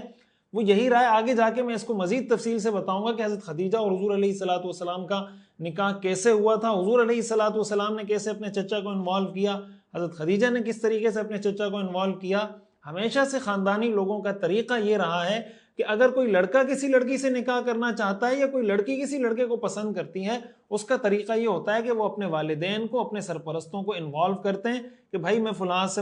وہ یہی رہا ہے۔ آگے جا کے میں اس کو مزید تفصیل سے بتاؤں گا کہ حضرت خدیجہ اور حضور علیہ الصلاۃ والسلام کا نکاح کیسے ہوا تھا، حضور علیہ الصلاۃ والسلام نے کیسے اپنے چچا کو انوالو کیا، حضرت خدیجہ نے کس طریقے سے اپنے چچا کو انوالو کیا۔ ہمیشہ سے خاندانی لوگوں کا طریقہ یہ رہا ہے کہ اگر کوئی لڑکا کسی لڑکی سے نکاح کرنا چاہتا ہے یا کوئی لڑکی کسی لڑکے کو پسند کرتی ہے، اس کا طریقہ یہ ہوتا ہے کہ وہ اپنے والدین کو، اپنے سرپرستوں کو انوالو کرتے ہیں کہ بھائی میں فلاں سے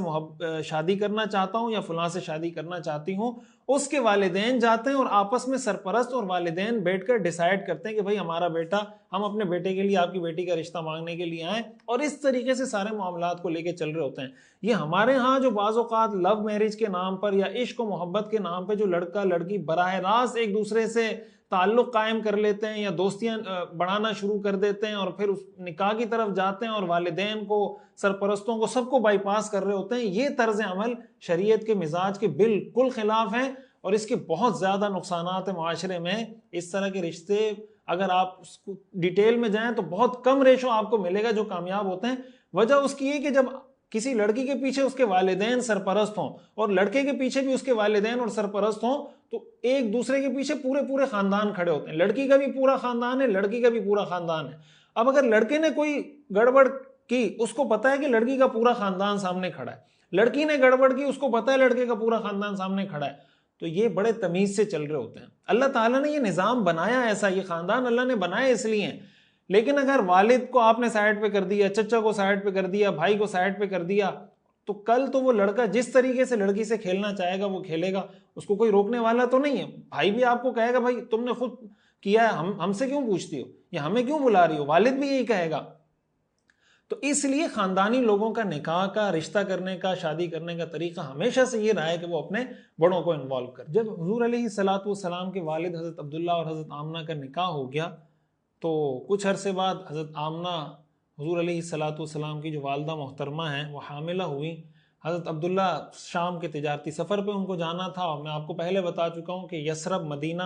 شادی کرنا چاہتا ہوں یا فلاں سے شادی کرنا چاہتی ہوں، اس کے والدین جاتے ہیں اور آپس میں سرپرست اور والدین بیٹھ کر ڈیسائیڈ کرتے ہیں کہ بھائی ہمارا بیٹا، ہم اپنے بیٹے کے لیے آپ کی بیٹی کا رشتہ مانگنے کے لیے آئیں، اور اس طریقے سے سارے معاملات کو لے کے چل رہے ہوتے ہیں۔ یہ ہمارے ہاں جو بعض اوقات لو میرج کے نام پر یا عشق و محبت کے نام پہ جو لڑکا لڑکی براہ راست ایک دوسرے سے تعلق قائم کر لیتے ہیں یا دوستیاں بڑھانا شروع کر دیتے ہیں اور پھر اس نکاح کی طرف جاتے ہیں اور والدین کو، سرپرستوں کو، سب کو بائی پاس کر رہے ہوتے ہیں، یہ طرز عمل شریعت کے مزاج کے بالکل خلاف ہیں اور اس کے بہت زیادہ نقصانات ہیں معاشرے میں۔ اس طرح کے رشتے اگر آپ اس کو ڈیٹیل میں جائیں تو بہت کم ریشو آپ کو ملے گا جو کامیاب ہوتے ہیں۔ وجہ اس کی ہے کہ جب کسی لڑکی کے پیچھے اس کے والدین سرپرست ہوں اور لڑکے کے پیچھے بھی اس کے والدین اور سرپرست ہوں تو ایک دوسرے کے پیچھے پورے خاندان کھڑے ہوتے ہیں، لڑکی کا بھی پورا خاندان ہے، لڑکی کا بھی پورا خاندان ہے۔ اب اگر لڑکے نے کوئی گڑبڑ کی، اس کو پتا ہے کہ لڑکی کا پورا خاندان سامنے کھڑا ہے، لڑکی نے گڑبڑ کی، اس کو پتا ہے لڑکے کا پورا خاندان سامنے کھڑا ہے، تو یہ بڑے تمیز سے چل رہے ہوتے ہیں۔ اللہ تعالیٰ نے یہ نظام بنایا ایسا، یہ خاندان اللہ نے بنائے اس لیے ہیں، لیکن اگر والد کو آپ نے سائڈ پہ کر دیا، چچا کو سائڈ پہ کر دیا، بھائی کو سائڈ پہ کر دیا، تو کل تو وہ لڑکا جس طریقے سے لڑکی سے کھیلنا چاہے گا وہ کھیلے گا، اس کو کوئی روکنے والا تو نہیں ہے۔ بھائی بھی آپ کو کہے گا بھائی تم نے خود کیا ہے، ہم سے کیوں پوچھتی ہو یا ہمیں کیوں بلا رہی ہو، والد بھی یہی کہے گا۔ تو اس لیے خاندانی لوگوں کا نکاح کا، رشتہ کرنے کا، شادی کرنے کا طریقہ ہمیشہ سے یہ رہا ہے کہ وہ اپنے بڑوں کو انوالو کر۔ جب حضور علیہ الصلوۃ والسلام کے والد حضرت عبداللہ اور حضرت آمنہ کا نکاح ہو گیا تو کچھ عرصے بعد حضرت آمنہ حضور علیہ الصلوۃ والسلام کی جو والدہ محترمہ ہیں وہ حاملہ ہوئی۔ حضرت عبداللہ شام کے تجارتی سفر پہ ان کو جانا تھا، اور میں آپ کو پہلے بتا چکا ہوں کہ یثرب، مدینہ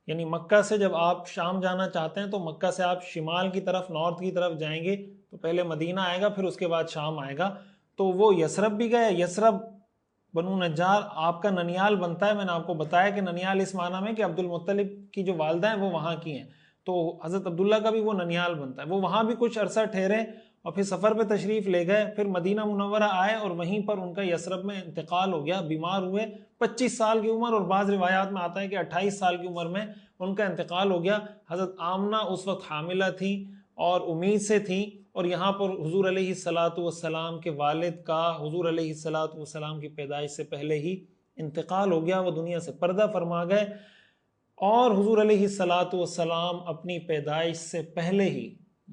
یعنی مکہ سے جب آپ شام جانا چاہتے ہیں تو مکہ سے آپ شمال کی طرف، نارتھ کی طرف جائیں گے تو پہلے مدینہ آئے گا، پھر اس کے بعد شام آئے گا۔ تو وہ یثرب بھی گئے۔ یثرب بنو نجار آپ کا ننیال بنتا ہے، میں نے آپ کو بتایا کہ ننیال اس معنی میں کہ عبد المطلب کی جو والدہ ہیں وہ وہاں کی ہیں، تو حضرت عبداللہ کا بھی وہ ننیال بنتا ہے۔ وہ وہاں بھی کچھ عرصہ ٹھہرے اور پھر سفر پہ تشریف لے گئے، پھر مدینہ منورہ آئے اور وہیں پر ان کا یثرب میں انتقال ہو گیا۔ بیمار ہوئے، 25 سال کی عمر، اور بعض روایات میں آتا ہے کہ 28 سال کی عمر میں ان کا انتقال ہو گیا۔ حضرت آمنہ اس وقت حاملہ تھی اور امید سے تھی، اور یہاں پر حضور علیہ الصلوۃ والسلام کے والد کا حضور علیہ الصلوۃ والسلام کی پیدائش سے پہلے ہی انتقال ہو گیا، وہ دنیا سے پردہ فرما گئے، اور حضور علیہ الصلوۃ والسلام اپنی پیدائش سے پہلے ہی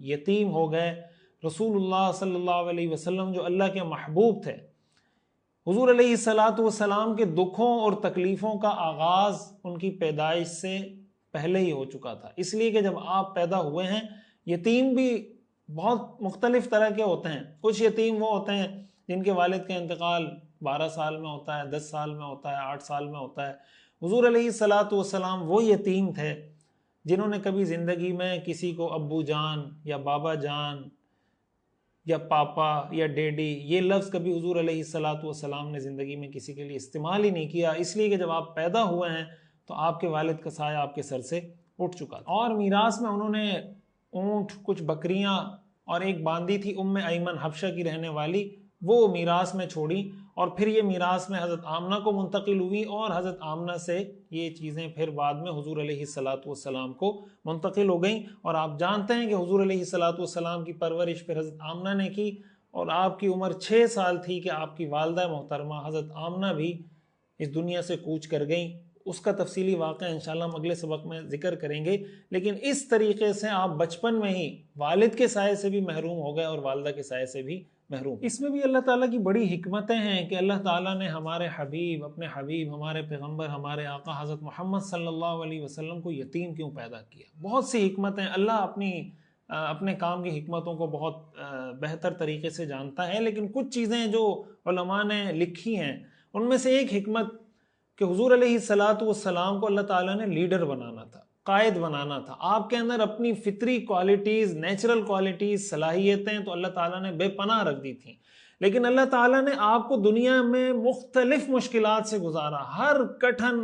یتیم ہو گئے۔ رسول اللہ صلی اللہ علیہ وسلم جو اللہ کے محبوب تھے، حضور علیہ الصلوۃ والسلام کے دکھوں اور تکلیفوں کا آغاز ان کی پیدائش سے پہلے ہی ہو چکا تھا، اس لیے کہ جب آپ پیدا ہوئے ہیں، یتیم بھی بہت مختلف طرح کے ہوتے ہیں۔ کچھ یتیم وہ ہوتے ہیں جن کے والد کا انتقال 12 سال میں ہوتا ہے، 10 سال میں ہوتا ہے، 8 سال میں ہوتا ہے۔ حضور علیہ الصلوۃ والسلام وہ یتیم تھے جنہوں نے کبھی زندگی میں کسی کو ابو جان یا بابا جان یا پاپا یا ڈیڈی یہ لفظ کبھی حضور علیہ الصلوۃ والسلام نے زندگی میں کسی کے لیے استعمال ہی نہیں کیا، اس لیے کہ جب آپ پیدا ہوئے ہیں تو آپ کے والد کا سایہ آپ کے سر سے اٹھ چکا تھا۔ اور میراث میں انہوں نے اونٹ، کچھ بکریاں اور ایک باندی تھی ایمن حبشہ کی رہنے والی، وہ میراث میں چھوڑی، اور پھر یہ میراث میں حضرت آمنہ کو منتقل ہوئی، اور حضرت آمنہ سے یہ چیزیں پھر بعد میں حضور علیہ الصلوۃ والسلام کو منتقل ہو گئیں۔ اور آپ جانتے ہیں کہ حضور علیہ الصلوۃ والسلام کی پرورش پھر حضرت آمنہ نے کی، اور آپ کی عمر 6 سال تھی کہ آپ کی والدہ محترمہ حضرت آمنہ بھی اس دنیا سے کوچ کر گئیں۔ اس کا تفصیلی واقعہ انشاءاللہ ہم اگلے سبق میں ذکر کریں گے، لیکن اس طریقے سے آپ بچپن میں ہی والد کے سائے سے بھی محروم ہو گئے اور والدہ کے سائے سے بھی محروم۔ اس میں بھی اللہ تعالیٰ کی بڑی حکمتیں ہیں کہ اللہ تعالیٰ نے ہمارے حبیب، اپنے حبیب، ہمارے پیغمبر، ہمارے آقا حضرت محمد صلی اللہ علیہ وسلم کو یتیم کیوں پیدا کیا۔ بہت سی حکمتیں، اللہ اپنے کام کی حکمتوں کو بہت بہتر طریقے سے جانتا ہے، لیکن کچھ چیزیں جو علماء نے لکھی ہیں ان میں سے ایک حکمت کہ حضور علیہ الصلوۃ والسلام کو اللہ تعالیٰ نے لیڈر بنانا تھا، قائد بنانا تھا۔ آپ کے اندر اپنی فطری کوالٹیز، نیچرل کوالٹیز، صلاحیتیں تو اللہ تعالیٰ نے بے پناہ رکھ دی تھیں، لیکن اللہ تعالیٰ نے آپ کو دنیا میں مختلف مشکلات سے گزارا۔ ہر کٹھن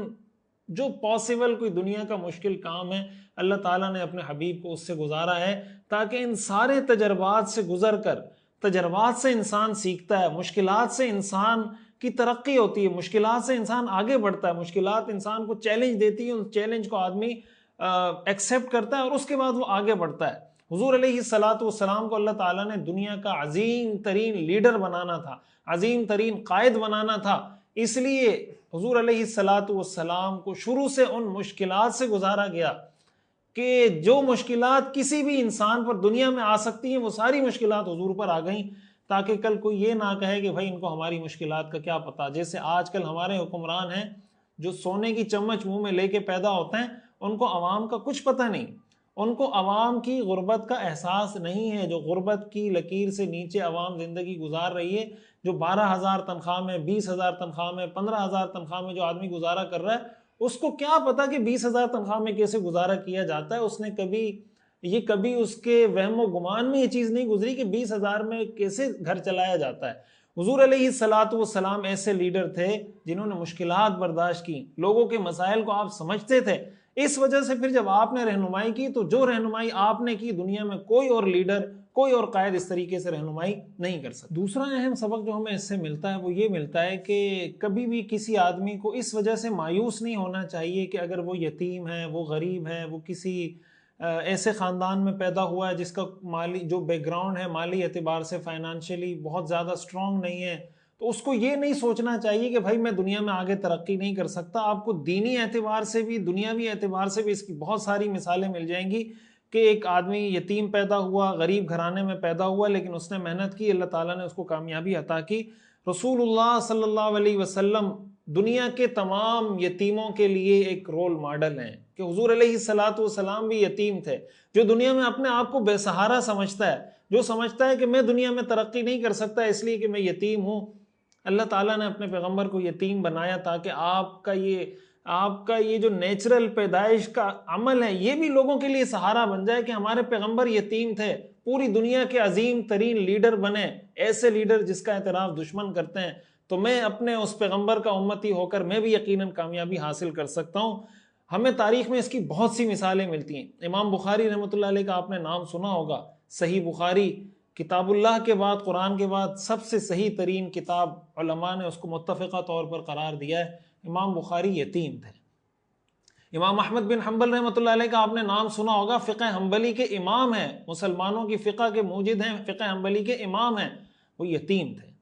جو پاسبل کوئی دنیا کا مشکل کام ہے، اللہ تعالیٰ نے اپنے حبیب کو اس سے گزارا ہے، تاکہ ان سارے تجربات سے گزر کر، تجربات سے انسان سیکھتا ہے، مشکلات سے انسان کی ترقی ہوتی ہے، مشکلات سے انسان آگے بڑھتا ہے، مشکلات انسان کو چیلنج دیتی ہے، اس چیلنج کو آدمی ایکسیپٹ کرتا ہے اور اس کے بعد وہ آگے بڑھتا ہے۔ حضور علیہ الصلوۃ والسلام کو اللہ تعالیٰ نے دنیا کا عظیم ترین لیڈر بنانا تھا، عظیم ترین قائد بنانا تھا، اس لیے حضور علیہ الصلوۃ والسلام کو شروع سے ان مشکلات سے گزارا گیا کہ جو مشکلات کسی بھی انسان پر دنیا میں آ سکتی ہیں وہ ساری مشکلات حضور پر آ گئیں، تاکہ کل کوئی یہ نہ کہے کہ بھائی ان کو ہماری مشکلات کا کیا پتہ۔ جیسے آج کل ہمارے حکمران ہیں جو سونے کی چمچ منہ میں لے کے پیدا ہوتے ہیں، ان کو عوام کا کچھ پتہ نہیں، ان کو عوام کی غربت کا احساس نہیں ہے، جو غربت کی لکیر سے نیچے عوام زندگی گزار رہی ہے، جو 12,000 تنخواہ میں، 20,000 تنخواہ میں، 15,000 تنخواہ میں جو آدمی گزارا کر رہا ہے، اس کو کیا پتا کہ 20,000 تنخواہ میں کیسے گزارا کیا جاتا ہے۔ اس نے کبھی اس کے وہم و گمان میں یہ چیز نہیں گزری کہ 20,000 میں کیسے گھر چلایا جاتا ہے۔ حضور علیہ الصلوۃ والسلام ایسے لیڈر تھے جنہوں نے مشکلات برداشت کی، لوگوں کے مسائل کو آپ سمجھتے تھے، اس وجہ سے پھر جب آپ نے رہنمائی کی تو جو رہنمائی آپ نے کی دنیا میں کوئی اور لیڈر، کوئی اور قائد اس طریقے سے رہنمائی نہیں کر سکتا۔ دوسرا اہم سبق جو ہمیں اس سے ملتا ہے وہ یہ ملتا ہے کہ کبھی بھی کسی آدمی کو اس وجہ سے مایوس نہیں ہونا چاہیے کہ اگر وہ یتیم ہے، وہ غریب ہے، وہ کسی ایسے خاندان میں پیدا ہوا ہے جس کا مالی جو بیک گراؤنڈ ہے مالی اعتبار سے فائنانشلی بہت زیادہ سٹرونگ نہیں ہے، تو اس کو یہ نہیں سوچنا چاہیے کہ بھائی میں دنیا میں آگے ترقی نہیں کر سکتا۔ آپ کو دینی اعتبار سے بھی، دنیاوی اعتبار سے بھی اس کی بہت ساری مثالیں مل جائیں گی کہ ایک آدمی یتیم پیدا ہوا، غریب گھرانے میں پیدا ہوا، لیکن اس نے محنت کی، اللہ تعالیٰ نے اس کو کامیابی عطا کی۔ رسول اللہ صلی اللہ علیہ وسلم دنیا کے تمام یتیموں کے لیے ایک رول ماڈل ہیں کہ حضور علیہ الصلوۃ والسلام بھی یتیم تھے۔ جو دنیا میں اپنے آپ کو بے سہارا سمجھتا ہے، جو سمجھتا ہے کہ میں دنیا میں ترقی نہیں کر سکتا اس لیے کہ میں یتیم ہوں، اللہ تعالیٰ نے اپنے پیغمبر کو یتیم بنایا تاکہ آپ کا یہ جو نیچرل پیدائش کا عمل ہے یہ بھی لوگوں کے لیے سہارا بن جائے کہ ہمارے پیغمبر یتیم تھے، پوری دنیا کے عظیم ترین لیڈر بنے، ایسے لیڈر جس کا اعتراف دشمن کرتے ہیں، تو میں اپنے اس پیغمبر کا امتی ہو کر میں بھی یقیناً کامیابی حاصل کر سکتا ہوں۔ ہمیں تاریخ میں اس کی بہت سی مثالیں ملتی ہیں۔ امام بخاری رحمۃ اللہ علیہ کا آپ نے نام سنا ہوگا، صحیح بخاری کتاب اللہ کے بعد، قرآن کے بعد سب سے صحیح ترین کتاب، علماء نے اس کو متفقہ طور پر قرار دیا ہے۔ امام بخاری یتیم تھے۔ امام احمد بن حنبل رحمۃ اللہ علیہ کا آپ نے نام سنا ہوگا، فقہ حنبلی کے امام ہیں، مسلمانوں کی فقہ کے موجد ہیں، فقہ حنبلی کے امام ہیں، وہ یتیم تھے۔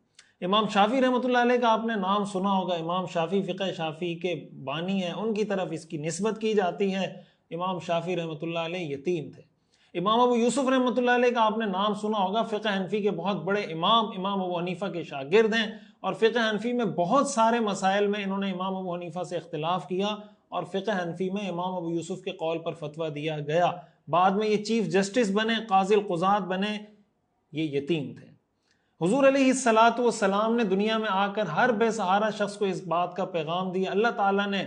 امام شافعی رحمۃ اللہ علیہ کا آپ نے نام سنا ہوگا، امام شافعی فقہ شافعی کے بانی ہیں، ان کی طرف اس کی نسبت کی جاتی ہے۔ امام شافعی رحمۃ اللہ علیہ یتیم تھے۔ امام ابو یوسف رحمۃ اللہ علیہ کا آپ نے نام سنا ہوگا، فقہ حنفی کے بہت بڑے امام، امام ابو حنیفہ کے شاگرد ہیں، اور فقہ حنفی میں بہت سارے مسائل میں انہوں نے امام ابو حنیفہ سے اختلاف کیا، اور فقہ حنفی میں امام ابو یوسف کے قول پر فتویٰ دیا گیا۔ بعد میں یہ چیف جسٹس بنے، قاضی القضات بنے، یہ یتیم تھے۔ حضور علیہ الصلوۃ والسلام نے دنیا میں آ کر ہر بے سہارا شخص کو اس بات کا پیغام دیا۔ اللہ تعالیٰ نے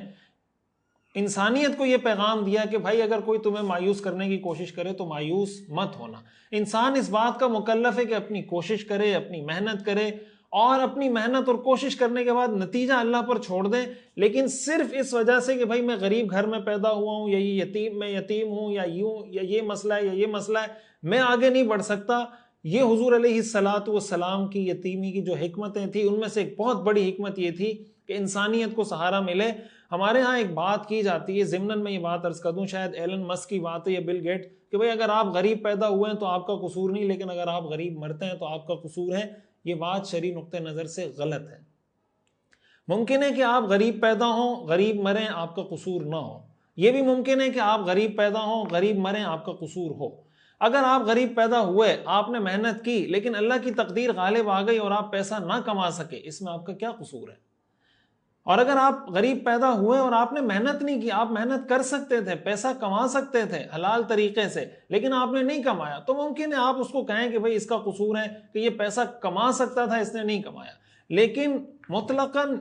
انسانیت کو یہ پیغام دیا کہ بھائی اگر کوئی تمہیں مایوس کرنے کی کوشش کرے تو مایوس مت ہونا۔ انسان اس بات کا مکلف ہے کہ اپنی کوشش کرے، اپنی محنت کرے، اور اپنی محنت اور کوشش کرنے کے بعد نتیجہ اللہ پر چھوڑ دے، لیکن صرف اس وجہ سے کہ بھائی میں غریب گھر میں پیدا ہوا ہوں، یا میں یتیم ہوں، یا یہ مسئلہ ہے، یا یہ مسئلہ ہے، میں آگے نہیں بڑھ سکتا۔ یہ حضور علیہ الصلوۃ والسلام کی یتیمی کی جو حکمتیں تھیں ان میں سے ایک بہت بڑی حکمت یہ تھی کہ انسانیت کو سہارا ملے۔ ہمارے ہاں ایک بات کی جاتی ہے، ضمناً میں یہ بات عرض کر دوں، شاید ایلن مسک کی بات ہے یا بل گیٹ، کہ بھئی اگر آپ غریب پیدا ہوئے ہیں تو آپ کا قصور نہیں، لیکن اگر آپ غریب مرتے ہیں تو آپ کا قصور ہے۔ یہ بات شرعی نقطہ نظر سے غلط ہے۔ ممکن ہے کہ آپ غریب پیدا ہوں، غریب مریں، آپ کا قصور نہ ہو۔ یہ بھی ممکن ہے کہ آپ غریب پیدا ہوں، غریب مریں، آپ کا قصور ہو۔ اگر آپ غریب پیدا ہوئے، آپ نے محنت کی، لیکن اللہ کی تقدیر غالب آ گئی اور آپ پیسہ نہ کما سکے، اس میں آپ کا کیا قصور ہے؟ اور اگر آپ غریب پیدا ہوئے اور آپ نے محنت نہیں کی، آپ محنت کر سکتے تھے، پیسہ کما سکتے تھے حلال طریقے سے، لیکن آپ نے نہیں کمایا، تو ممکن ہے آپ اس کو کہیں کہ بھئی اس کا قصور ہے کہ یہ پیسہ کما سکتا تھا، اس نے نہیں کمایا۔ لیکن مطلقاً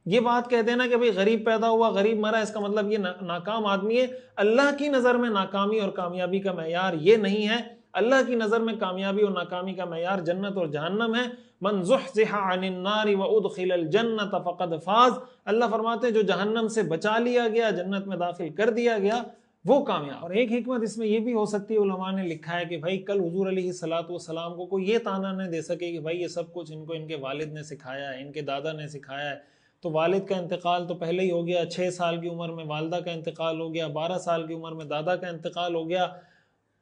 یہ بات کہہ دینا کہ بھئی غریب پیدا ہوا، غریب مرا، اس کا مطلب یہ ناکام آدمی ہے، اللہ کی نظر میں ناکامی اور کامیابی کا معیار یہ نہیں ہے۔ اللہ کی نظر میں کامیابی اور ناکامی کا معیار جنت اور جہنم ہے۔ من زحزح عن النار وادخل الجنت فقد فاز۔ اللہ فرماتے ہیں جو جہنم سے بچا لیا گیا، جنت میں داخل کر دیا گیا، وہ کامیاب۔ اور ایک حکمت اس میں یہ بھی ہو سکتی ہے، علماء نے لکھا ہے کہ بھائی کل حضور علیہ الصلوۃ والسلام کو کوئی یہ تانا نہ دے سکے کہ بھائی یہ سب کچھ ان کو ان کے والد نے سکھایا ہے، ان کے دادا نے سکھایا ہے۔ تو والد کا انتقال تو پہلے ہی ہو گیا، 6 سال کی عمر میں والدہ کا انتقال ہو گیا، 12 سال کی عمر میں دادا کا انتقال ہو گیا،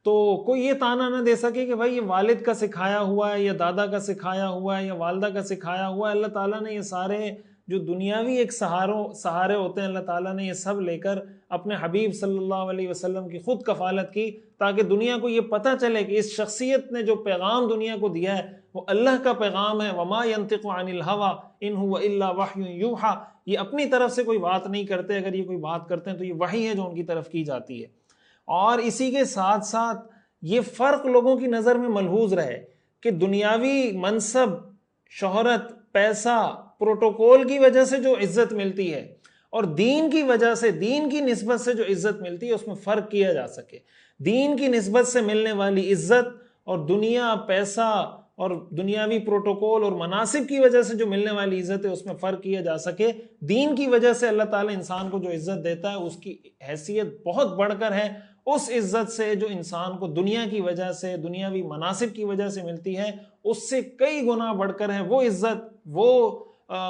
تو کوئی یہ تانا نہ دے سکے کہ بھائی یہ والد کا سکھایا ہوا ہے یا دادا کا سکھایا ہوا ہے یا والدہ کا سکھایا ہوا ہے. اللہ تعالیٰ نے یہ سارے جو دنیاوی ایک سہارے ہوتے ہیں اللہ تعالیٰ نے یہ سب لے کر اپنے حبیب صلی اللہ علیہ وسلم کی خود کفالت کی تاکہ دنیا کو یہ پتہ چلے کہ اس شخصیت نے جو پیغام دنیا کو دیا ہے وہ اللہ کا پیغام ہے. وما ينطق عن الهوى ان هو الا وحی یوحى. یہ اپنی طرف سے کوئی بات نہیں کرتے، اگر یہ کوئی بات کرتے ہیں تو یہ وحی ہے جو ان کی طرف کی جاتی ہے. اور اسی کے ساتھ ساتھ یہ فرق لوگوں کی نظر میں ملحوظ رہے کہ دنیاوی منصب، شہرت، پیسہ، پروٹوکول کی وجہ سے جو عزت ملتی ہے اور دین کی وجہ سے، دین کی نسبت سے جو عزت ملتی ہے اس میں فرق کیا جا سکے. دین کی نسبت سے ملنے والی عزت اور دنیا، پیسہ اور دنیاوی پروٹوکول اور مناصب کی وجہ سے جو ملنے والی عزت ہے اس میں فرق کیا جا سکے. دین کی وجہ سے اللہ تعالیٰ انسان کو جو عزت دیتا ہے اس کی حیثیت بہت بڑھ کر ہے اس عزت سے جو انسان کو دنیا کی وجہ سے، دنیاوی مناصب کی وجہ سے ملتی ہے. اس سے کئی گنا بڑھ کر ہے وہ عزت، وہ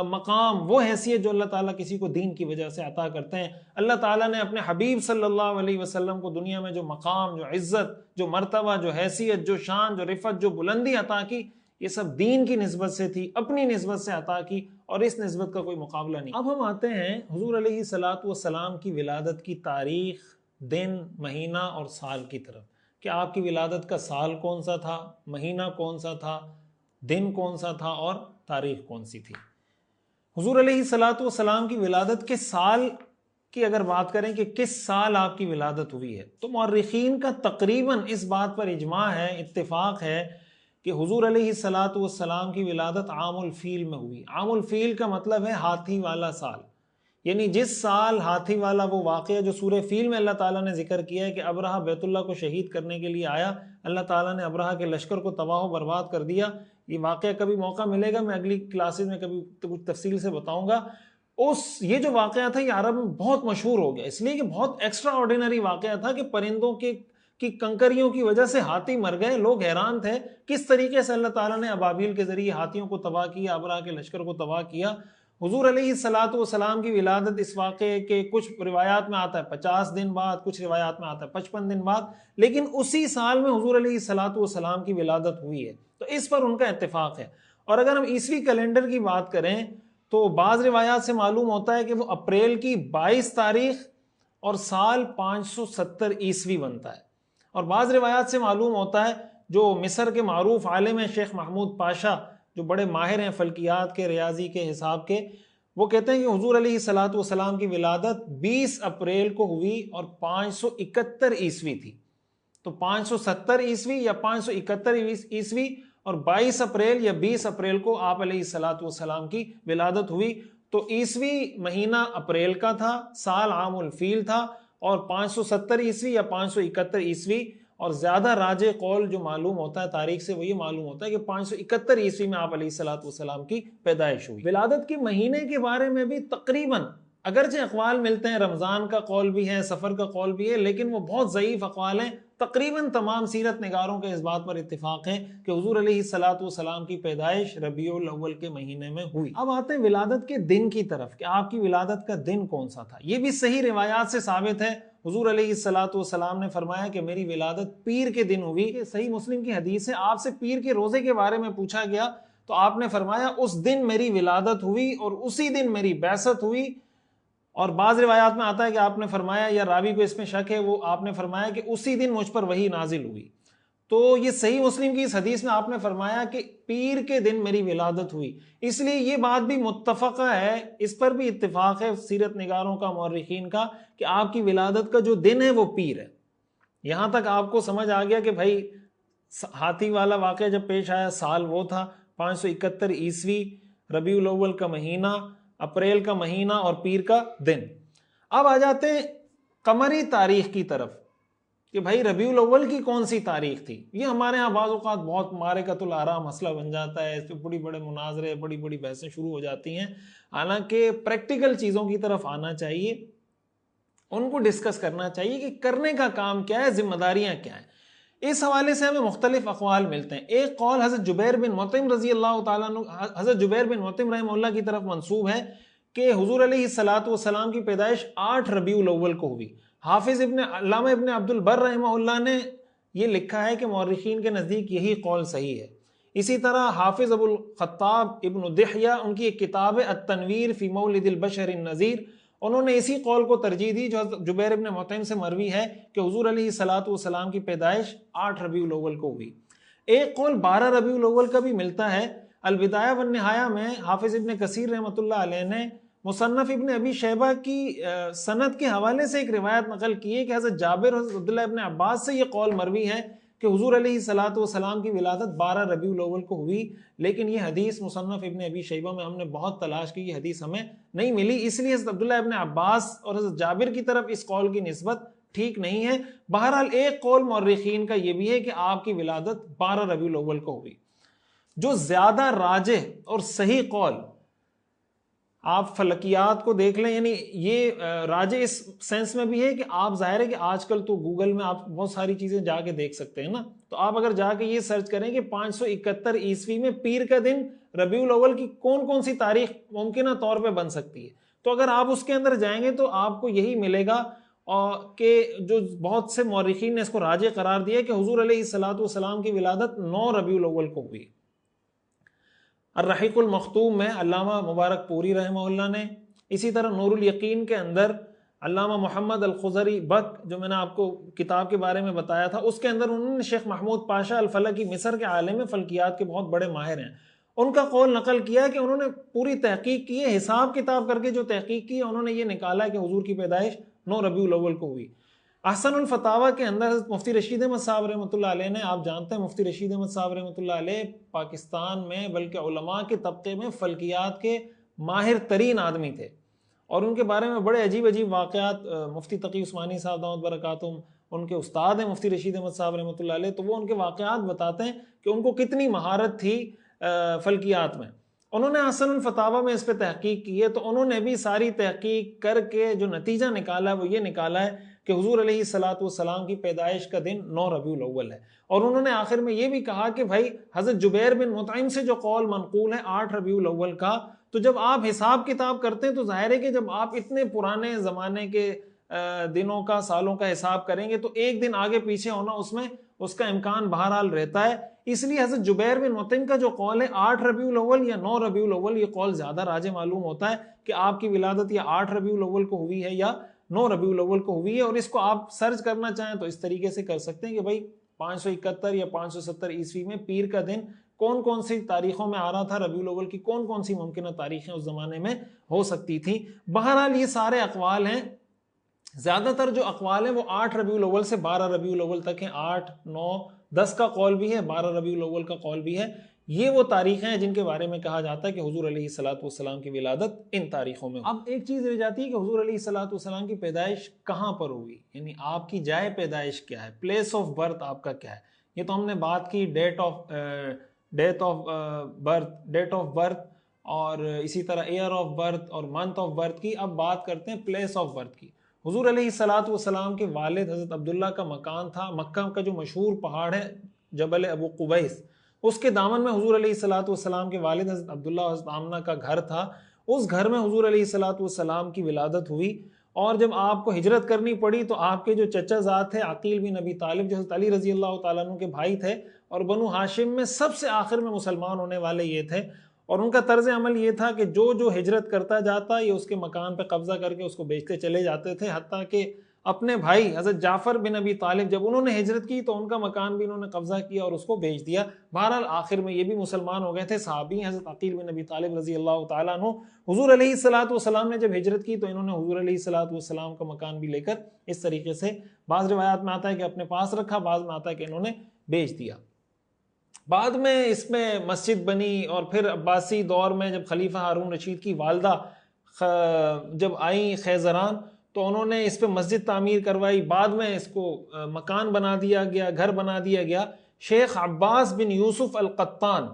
مقام، وہ حیثیت جو اللہ تعالیٰ کسی کو دین کی وجہ سے عطا کرتے ہیں. اللہ تعالیٰ نے اپنے حبیب صلی اللہ علیہ وسلم کو دنیا میں جو مقام، جو عزت، جو مرتبہ، جو حیثیت، جو شان، جو رفعت، جو بلندی عطا کی، یہ سب دین کی نسبت سے تھی، اپنی نسبت سے عطا کی، اور اس نسبت کا کوئی مقابلہ نہیں. اب ہم آتے ہیں حضور علیہ الصلوۃ والسلام کی ولادت کی تاریخ، دن، مہینہ اور سال کی طرف کہ آپ کی ولادت کا سال کون سا تھا، مہینہ کون سا تھا، دن کون سا تھا اور تاریخ کون سی تھی. حضور علیہ الصلوۃ والسلام کی ولادت کے سال کی اگر بات کریں کہ کس سال آپ کی ولادت ہوئی ہے تو مورخین کا تقریباً اس بات پر اجماع ہے، اتفاق ہے کہ حضور علیہ الصلوۃ والسلام کی ولادت عام الفیل میں ہوئی. عام الفیل کا مطلب ہے ہاتھی والا سال، یعنی جس سال ہاتھی والا وہ واقعہ جو سورہ فیل میں اللہ تعالیٰ نے ذکر کیا ہے کہ ابرہہ بیت اللہ کو شہید کرنے کے لیے آیا، اللہ تعالیٰ نے ابرہہ کے لشکر کو تباہ و برباد کر دیا. یہ واقعہ کبھی موقع ملے گا میں اگلی کلاسز میں کبھی کچھ تفصیل سے بتاؤں گا. یہ جو واقعہ تھا یہ عرب میں بہت مشہور ہو گیا، اس لیے کہ بہت ایکسٹرا آرڈینری واقعہ تھا کہ پرندوں کی کنکریوں کی وجہ سے ہاتھی مر گئے. لوگ حیران تھے کس طریقے سے اللہ تعالیٰ نے ابابیل کے ذریعے ہاتھیوں کو تباہ کیا، ابرہہ کے لشکر کو تباہ کیا. حضور علیہ الصلوۃ والسلام کی ولادت اس واقعے کے کچھ روایات میں آتا ہے 50 دن بعد، کچھ روایات میں آتا ہے 55 دن بعد، لیکن اسی سال میں حضور علیہ الصلوۃ والسلام کی ولادت ہوئی ہے، تو اس پر ان کا اتفاق ہے. اور اگر ہم عیسوی کیلنڈر کی بات کریں تو بعض روایات سے معلوم ہوتا ہے کہ وہ اپریل کی 22 تاریخ اور سال 570 عیسوی بنتا ہے. اور بعض روایات سے معلوم ہوتا ہے، جو مصر کے معروف عالم ہیں شیخ محمود پاشا، جو بڑے ماہر ہیں فلکیات کے، ریاضی کے، حساب کے، وہ کہتے ہیں کہ حضور علیہ الصلوۃ والسلام کی ولادت 20 اپریل کو ہوئی اور 571 عیسوی تھی. تو 570 عیسوی یا 571 عیسوی اور 22 اپریل یا 20 اپریل کو آپ علیہ الصلوۃ والسلام کی ولادت ہوئی. تو عیسوی مہینہ اپریل کا تھا، سال عام الفیل تھا، اور 570 عیسوی یا 571 عیسوی. اور زیادہ راجع قول جو معلوم ہوتا ہے تاریخ سے وہ یہ معلوم ہوتا ہے کہ 571 عیسوی میں آپ علیہ الصلوۃ والسلام کی پیدائش ہوئی. ولادت کے مہینے کے بارے میں بھی تقریباً اگرچہ اقوال ملتے ہیں، رمضان کا قول بھی ہے، سفر کا قول بھی ہے، لیکن وہ بہت ضعیف اقوال ہیں. تقریباً تمام سیرت نگاروں کے اس بات پر اتفاق ہے کہ حضور علیہ الصلوۃ والسلام کی پیدائش ربیع الاول کے مہینے میں ہوئی. اب آتے ہیں ولادت کے دن کی طرف کہ آپ کی ولادت کا دن کون سا تھا. یہ بھی صحیح روایات سے ثابت ہے. حضور علیہ الصلوۃ والسلام نے فرمایا کہ میری ولادت پیر کے دن ہوئی. کہ صحیح مسلم کی حدیث ہے، آپ سے پیر کے روزے کے بارے میں پوچھا گیا تو آپ نے فرمایا اس دن میری ولادت ہوئی اور اسی دن میری بعثت ہوئی. اور بعض روایات میں آتا ہے کہ آپ نے فرمایا، یا راوی کو اس میں شک ہے، وہ آپ نے فرمایا کہ اسی دن مجھ پر وحی نازل ہوئی. تو یہ صحیح مسلم کی اس حدیث میں آپ نے فرمایا کہ پیر کے دن میری ولادت ہوئی. اس لیے یہ بات بھی متفقہ ہے، اس پر بھی اتفاق ہے سیرت نگاروں کا، مورخین کا، کہ آپ کی ولادت کا جو دن ہے وہ پیر ہے. یہاں تک آپ کو سمجھ آ گیا کہ بھائی ہاتھی والا واقعہ جب پیش آیا سال وہ تھا 571 عیسوی، ربیع الاول کا مہینہ، اپریل کا مہینہ اور پیر کا دن. اب آ جاتے ہیں قمری تاریخ کی طرف کہ بھائی ربیع الاول کی کون سی تاریخ تھی. یہ ہمارے ہاں بعض اوقات بہت معرکۃ الآراء مسئلہ بن جاتا ہے، اس پہ بڑی بڑے مناظرے، بڑی بڑی بحثیں شروع ہو جاتی ہیں. حالانکہ پریکٹیکل چیزوں کی طرف آنا چاہیے، ان کو ڈسکس کرنا چاہیے کہ کرنے کا کام کیا ہے، ذمہ داریاں کیا ہیں. اس حوالے سے ہمیں مختلف اقوال ملتے ہیں. ایک قول حضرت جبیر بن مطعم رضی اللہ تعالیٰ عنہ، حضرت جبیر بن مطعم رحمہ اللہ کی طرف منسوب ہے کہ حضور علیہ الصلوۃ والسلام کی پیدائش 8 ربیع الاول کو ہوئی. حافظ علامہ ابن عبد البر رحمہ اللہ نے یہ لکھا ہے کہ مورخین کے نزدیک یہی قول صحیح ہے۔ اسی طرح حافظ ابو الخطاب ابن دحیہ، ان کی ایک کتاب ہے التنویر فی مولد البشر النذیر، انہوں نے اسی قول کو ترجیح دی جو جبیر ابن مطعم سے مروی ہے کہ حضور علیہ الصلوۃ والسلام کی پیدائش 8 ربیع الاول کو ہوئی۔ ایک قول 12 ربیع الاول کا بھی ملتا ہے۔ البدایہ والنہایہ میں حافظ ابن کثیر رحمۃ اللہ علیہ نے مصنف ابن ابی شیبہ کی سند کے حوالے سے ایک روایت نقل کی ہے کہ حضرت جابر اور حضرت عبداللہ ابن عباس سے یہ قول مروی ہے کہ حضور علیہ الصلوۃ والسلام کی ولادت 12 ربیع الاول کو ہوئی، لیکن یہ حدیث مصنف ابن ابی شیبہ میں ہم نے بہت تلاش کی، یہ حدیث ہمیں نہیں ملی، اس لیے حضرت عبداللہ ابن عباس اور حضرت جابر کی طرف اس قول کی نسبت ٹھیک نہیں ہے۔ بہرحال ایک قول مورخین کا یہ بھی ہے کہ آپ کی ولادت 12 ربیع الاول کو ہوئی۔ جو زیادہ راجح اور صحیح قول، آپ فلکیات کو دیکھ لیں، یعنی یہ راجح اس سینس میں بھی ہے کہ آپ ظاہر ہے کہ آج کل تو گوگل میں آپ بہت ساری چیزیں جا کے دیکھ سکتے ہیں نا، تو آپ اگر جا کے یہ سرچ کریں کہ 571 عیسوی میں پیر کا دن ربیع الاول کی کون کون سی تاریخ ممکنہ طور پہ بن سکتی ہے، تو اگر آپ اس کے اندر جائیں گے تو آپ کو یہی ملے گا کہ جو بہت سے مورخین نے اس کو راجح قرار دیا کہ حضور علیہ الصلوۃ والسلام کی ولادت 9 ربیع الاول کو ہوئی۔ الرحیق المختوم میں علامہ مبارک پوری رحمہ اللہ نے، اسی طرح نور الیقین کے اندر علامہ محمد الخضری بک، جو میں نے آپ کو کتاب کے بارے میں بتایا تھا، اس کے اندر انہوں نے شیخ محمود پاشا الفلکی، مصر کے عالم فلکیات کے بہت بڑے ماہر ہیں، ان کا قول نقل کیا کہ انہوں نے پوری تحقیق کی ہے، حساب کتاب کر کے جو تحقیق کی ہے، انہوں نے یہ نکالا کہ حضور کی پیدائش 9 ربیع الاول کو ہوئی۔ احسن الفتاویٰ کے اندر حضرت مفتی رشید احمد صاحب رحمۃ اللہ علیہ نے، آپ جانتے ہیں مفتی رشید احمد صاحب رحمۃ اللہ علیہ پاکستان میں بلکہ علماء کے طبقے میں فلکیات کے ماہر ترین آدمی تھے، اور ان کے بارے میں بڑے عجیب عجیب واقعات مفتی تقی عثمانی صاحب دامت برکاتہم، ان کے استاد ہیں مفتی رشید احمد صاحب رحمۃ اللہ علیہ، تو وہ ان کے واقعات بتاتے ہیں کہ ان کو کتنی مہارت تھی فلکیات میں۔ انہوں نے احسن الفتاویٰ میں اس پہ تحقیق کی ہے، تو انہوں نے بھی ساری تحقیق کر کے جو نتیجہ نکالا ہے وہ یہ نکالا ہے کہ حضور علیہ الصلوۃ والسلام کی پیدائش کا دن 9 ربیع الاول ہے، اور انہوں نے آخر میں یہ بھی کہا کہ بھائی حضرت جبیر بن مطعم سے جو قول منقول ہے 8 ربیع الاول کا، تو جب آپ حساب کتاب کرتے ہیں تو ظاہر ہے کہ جب آپ اتنے پرانے زمانے کے دنوں کا، سالوں کا حساب کریں گے تو ایک دن آگے پیچھے ہونا اس میں اس کا امکان بہرحال رہتا ہے، اس لیے حضرت جبیر بن مطعم کا جو قول ہے 8 ربیع الاول یا 9 ربیع الاول، یہ قول زیادہ راجح معلوم ہوتا ہے کہ آپ کی ولادت یا 8 ربیع الاول کو ہوئی ہے یا 9 ربیع الاول کو ہوئی ہے، اور اس کو آپ سرچ کرنا چاہیں تو اس طریقے سے کر سکتے ہیں کہ بھائی 571 یا 570 عیسوی میں پیر کا دن کون کون سی تاریخوں میں آ رہا تھا، ربیع الاول کی کون کون سی ممکنہ تاریخیں اس زمانے میں ہو سکتی تھیں۔ بہرحال یہ سارے اقوال ہیں، زیادہ تر جو اقوال ہیں وہ 8 ربیع الاول سے 12 ربیع الاول تک ہیں، 8، 9، 10 کا قول بھی ہے، 12 ربیع الاول کا قول بھی ہے۔ یہ وہ تاریخیں ہیں جن کے بارے میں کہا جاتا ہے کہ حضور علیہ الصلوۃ والسلام کی ولادت ان تاریخوں میں۔ اب ایک چیز رہ جاتی ہے کہ حضور علیہ الصلوۃ والسلام کی پیدائش کہاں پر ہوئی، یعنی آپ کی جائے پیدائش کیا ہے، پلیس آف برتھ آپ کا کیا ہے۔ یہ تو ہم نے بات کی ڈیٹ آف برتھ اور اسی طرح ایئر آف برتھ اور منتھ آف برتھ کی، اب بات کرتے ہیں پلیس آف برتھ کی۔ حضور علیہ الصلوۃ والسلام کے والد حضرت عبداللہ کا مکان تھا مکہ کا جو مشہور پہاڑ ہے جبل ابو قبیس، اس کے دامن میں حضور علیہ الصلوۃ والسلام کے والد حضرت عبداللہ اور حضرت آمنہ کا گھر تھا، اس گھر میں حضور علیہ الصلوۃ والسلام کی ولادت ہوئی، اور جب آپ کو ہجرت کرنی پڑی تو آپ کے جو چچا زاد تھے عقیل بن ابی طالب، جو حضرت علی رضی اللہ تعالیٰ عنہ کے بھائی تھے، اور بنو ہاشم میں سب سے آخر میں مسلمان ہونے والے یہ تھے، اور ان کا طرز عمل یہ تھا کہ جو ہجرت کرتا جاتا یہ اس کے مکان پہ قبضہ کر کے اس کو بیچتے چلے جاتے تھے، حتیٰ کہ اپنے بھائی حضرت جعفر بن ابی طالب جب انہوں نے ہجرت کی تو ان کا مکان بھی انہوں نے قبضہ کیا اور اس کو بیچ دیا۔ بہرحال آخر میں یہ بھی مسلمان ہو گئے تھے، صحابی حضرت عقیل بن ابی طالب رضی اللہ تعالیٰ عنہ۔ حضور علیہ الصلوۃ والسلام نے جب ہجرت کی تو انہوں نے حضور علیہ الصلوۃ والسلام کا مکان بھی لے کر اس طریقے سے، بعض روایات میں آتا ہے کہ اپنے پاس رکھا، بعض میں آتا ہے کہ انہوں نے بیچ دیا۔ بعد میں اس میں مسجد بنی، اور پھر عباسی دور میں جب خلیفہ ہارون رشید کی والدہ جب آئیں خیزران تو انہوں نے اس پہ مسجد تعمیر کروائی، بعد میں اس کو مکان بنا دیا گیا، گھر بنا دیا گیا۔ شیخ عباس بن یوسف القطان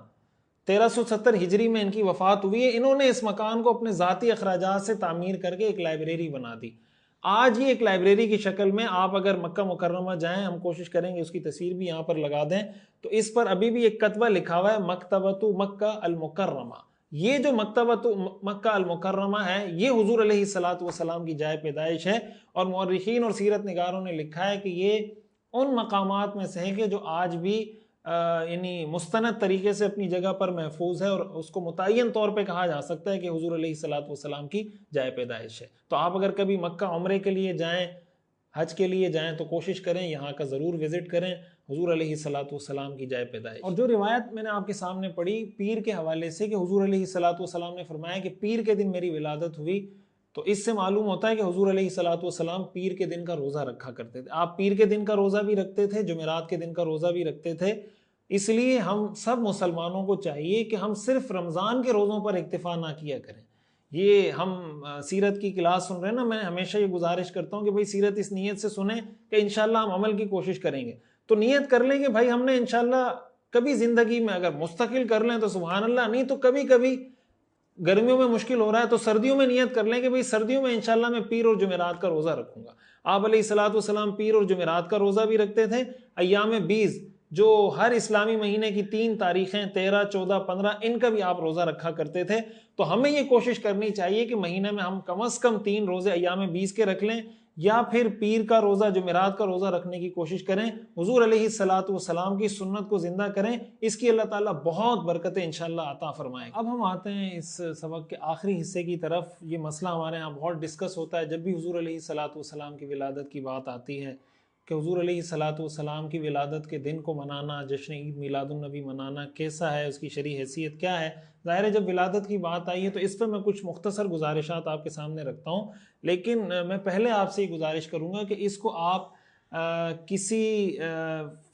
1370 ہجری میں ان کی وفات ہوئی ہے، انہوں نے اس مکان کو اپنے ذاتی اخراجات سے تعمیر کر کے ایک لائبریری بنا دی۔ آج یہ ایک لائبریری کی شکل میں، آپ اگر مکہ مکرمہ جائیں، ہم کوشش کریں گے اس کی تصویر بھی یہاں پر لگا دیں، تو اس پر ابھی بھی ایک کتبہ لکھا ہوا ہے مکتبۃ مکہ المکرمہ۔ یہ جو مکتبۃ مکہ المکرمہ ہے یہ حضور علیہ الصلوۃ والسلام کی جائے پیدائش ہے، اور مورخین اور سیرت نگاروں نے لکھا ہے کہ یہ ان مقامات میں سے ہے کہ جو آج بھی یعنی مستند طریقے سے اپنی جگہ پر محفوظ ہے، اور اس کو متعین طور پہ کہا جا سکتا ہے کہ حضور علیہ الصلوۃ والسلام کی جائے پیدائش ہے۔ تو آپ اگر کبھی مکہ عمرے کے لیے جائیں، حج کے لیے جائیں، تو کوشش کریں یہاں کا ضرور وزٹ کریں، حضور علیہ الصلوۃ والسلام کی جائے پیدائش۔ اور جو روایت میں نے آپ کے سامنے پڑھی پیر کے حوالے سے کہ حضور علیہ الصلوۃ والسلام نے فرمایا کہ پیر کے دن میری ولادت ہوئی، تو اس سے معلوم ہوتا ہے کہ حضور علیہ الصلوۃ والسلام پیر کے دن کا روزہ رکھا کرتے تھے۔ آپ پیر کے دن کا روزہ بھی رکھتے تھے، جمعرات کے دن کا روزہ بھی رکھتے تھے۔ اس لیے ہم سب مسلمانوں کو چاہیے کہ ہم صرف رمضان کے روزوں پر اکتفا نہ کیا کریں۔ یہ ہم سیرت کی کلاس سن رہے ہیں نا، میں ہمیشہ یہ گزارش کرتا ہوں کہ بھائی سیرت اس نیت سے سنیں کہ انشاءاللہ ہم عمل کی کوشش کریں گے۔ تو نیت کر لیں کہ بھائی ہم نے انشاءاللہ کبھی زندگی میں اگر مستقل کر لیں تو سبحان اللہ، نہیں تو کبھی کبھی گرمیوں میں مشکل ہو رہا ہے تو سردیوں میں نیت کر لیں کہ بھئی سردیوں میں انشاءاللہ میں پیر اور جمعرات کا روزہ رکھوں گا۔ آپ علیہ الصلوۃ والسلام پیر اور جمعرات کا روزہ بھی رکھتے تھے۔ ایام 20 جو ہر اسلامی مہینے کی 3 تاریخیں 13، 14، 15 ان کا بھی آپ روزہ رکھا کرتے تھے۔ تو ہمیں یہ کوشش کرنی چاہیے کہ مہینے میں ہم کم از کم 3 روزے ایام 20 کے رکھ لیں، یا پھر پیر کا روزہ جمعرات کا روزہ رکھنے کی کوشش کریں۔ حضور علیہ الصلوۃ والسلام کی سنت کو زندہ کریں، اس کی اللہ تعالیٰ بہت برکتیں انشاءاللہ عطا فرمائے۔ اب ہم آتے ہیں اس سبق کے آخری حصے کی طرف۔ یہ مسئلہ ہمارے ہاں بہت ڈسکس ہوتا ہے جب بھی حضور علیہ الصلوۃ والسلام کی ولادت کی بات آتی ہے کہ حضور علیہ الصلوۃ والسلام کی ولادت کے دن کو منانا، جشن عید میلاد النبی منانا کیسا ہے، اس کی شرعی حیثیت کیا ہے۔ ظاہر ہے جب ولادت کی بات آئی ہے تو اس پہ میں کچھ مختصر گزارشات آپ کے سامنے رکھتا ہوں، لیکن میں پہلے آپ سے یہ گزارش کروں گا کہ اس کو آپ کسی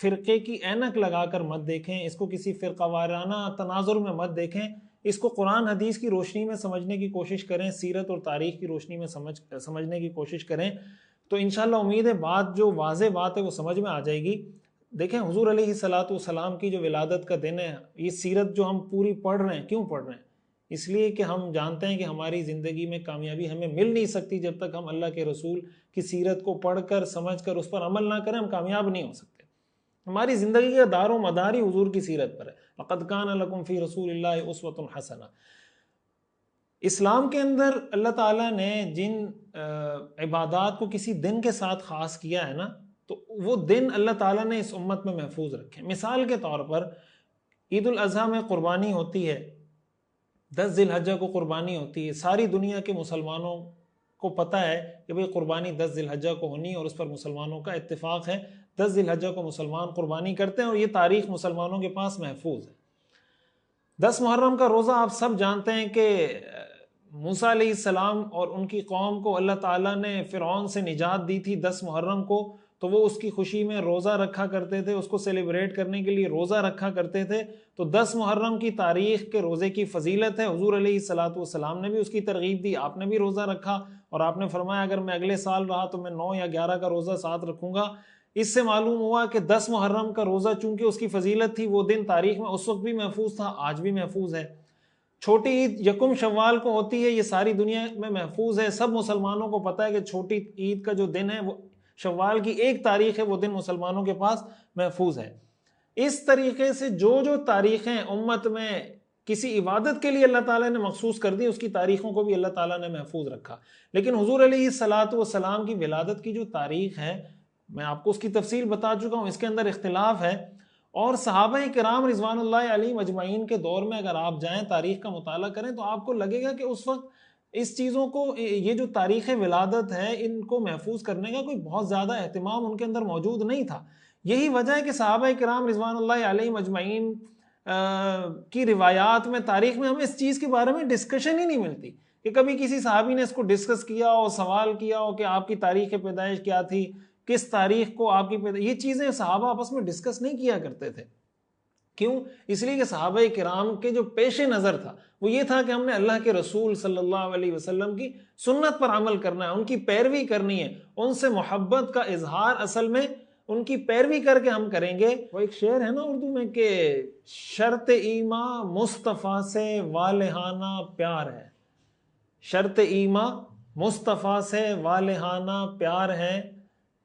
فرقے کی اینک لگا کر مت دیکھیں، اس کو کسی فرقہ وارانہ تناظر میں مت دیکھیں، اس کو قرآن حدیث کی روشنی میں سمجھنے کی کوشش کریں، سیرت اور تاریخ کی روشنی میں سمجھنے کی کوشش کریں، تو انشاءاللہ امید ہے بات جو واضح بات ہے وہ سمجھ میں آ جائے گی۔ دیکھیں حضور علیہ الصلوۃ والسلام کی جو ولادت کا دن ہے، یہ سیرت جو ہم پوری پڑھ رہے ہیں، کیوں پڑھ رہے ہیں؟ اس لیے کہ ہم جانتے ہیں کہ ہماری زندگی میں کامیابی ہمیں مل نہیں سکتی جب تک ہم اللہ کے رسول کی سیرت کو پڑھ کر سمجھ کر اس پر عمل نہ کریں، ہم کامیاب نہیں ہو سکتے۔ ہماری زندگی کا دار و مدار ہی حضور کی سیرت پر ہے۔ لقد کان لکم فی رسول اللہ اسوۃ حسنہ۔ اسلام کے اندر اللہ تعالیٰ نے جن عبادات کو کسی دن کے ساتھ خاص کیا ہے نا، تو وہ دن اللہ تعالیٰ نے اس امت میں محفوظ رکھے۔ مثال کے طور پر عید الاضحیٰ میں قربانی ہوتی ہے، 10 ذی الحجہ کو قربانی ہوتی ہے، ساری دنیا کے مسلمانوں کو پتہ ہے کہ بھئی قربانی 10 ذی الحجہ کو ہونی ہے، اور اس پر مسلمانوں کا اتفاق ہے۔ 10 ذی الحجہ کو مسلمان قربانی کرتے ہیں اور یہ تاریخ مسلمانوں کے پاس محفوظ ہے۔ 10 محرم کا روزہ آپ سب جانتے ہیں کہ موسیٰ علیہ السلام اور ان کی قوم کو اللہ تعالیٰ نے فرعون سے نجات دی تھی 10 محرم کو، تو وہ اس کی خوشی میں روزہ رکھا کرتے تھے، اس کو سیلیبریٹ کرنے کے لیے روزہ رکھا کرتے تھے۔ تو 10 محرم کی تاریخ کے روزے کی فضیلت ہے، حضور علیہ الصلوۃ والسلام نے بھی اس کی ترغیب دی، آپ نے بھی روزہ رکھا، اور آپ نے فرمایا اگر میں اگلے سال رہا تو میں 9 یا 11 کا روزہ ساتھ رکھوں گا۔ اس سے معلوم ہوا کہ 10 محرم کا روزہ چونکہ اس کی فضیلت تھی، وہ دن تاریخ میں اس وقت بھی محفوظ تھا، آج بھی محفوظ ہے۔ چھوٹی عید یکم شوال کو ہوتی ہے، یہ ساری دنیا میں محفوظ ہے، سب مسلمانوں کو پتہ ہے کہ چھوٹی عید کا جو دن ہے وہ شوال کی 1 تاریخ ہے، وہ دن مسلمانوں کے پاس محفوظ ہے۔ اس طریقے سے جو تاریخیں امت میں کسی عبادت کے لیے اللہ تعالیٰ نے مخصوص کر دی، اس کی تاریخوں کو بھی اللہ تعالیٰ نے محفوظ رکھا۔ لیکن حضور علیہ الصلوۃ والسلام کی ولادت کی جو تاریخ ہے، میں آپ کو اس کی تفصیل بتا چکا ہوں، اس کے اندر اختلاف ہے، اور صحابہ کرام رضوان اللہ علیہم اجمعین کے دور میں اگر آپ جائیں تاریخ کا مطالعہ کریں تو آپ کو لگے گا کہ اس وقت اس چیزوں کو، یہ جو تاریخ ولادت ہے، ان کو محفوظ کرنے کا کوئی بہت زیادہ اہتمام ان کے اندر موجود نہیں تھا۔ یہی وجہ ہے کہ صحابہ کرام رضوان اللہ علیہم اجمعین کی روایات میں، تاریخ میں ہمیں اس چیز کے بارے میں ڈسکشن ہی نہیں ملتی کہ کبھی کسی صحابی نے اس کو ڈسکس کیا ہو، سوال کیا ہو کہ آپ کی تاریخ پیدائش کیا تھی، کس تاریخ کو آپ کی پیدائش، یہ چیزیں صحابہ آپس میں ڈسکس نہیں کیا کرتے تھے۔ کیوں؟ اس لیے کہ صحابہ کرام کے جو پیش نظر تھا وہ یہ تھا کہ ہم نے اللہ کے رسول صلی اللہ علیہ وسلم کی سنت پر عمل کرنا ہے، ان کی پیروی کرنی ہے، ان سے محبت کا اظہار اصل میں ان کی پیروی کر کے ہم کریں گے۔ وہ ایک شعر ہے نا اردو میں کہ شرط ایماں مصطفیٰ سے والہانہ پیار ہے، شرط ایماں مصطفیٰ سے والہانہ پیار ہے،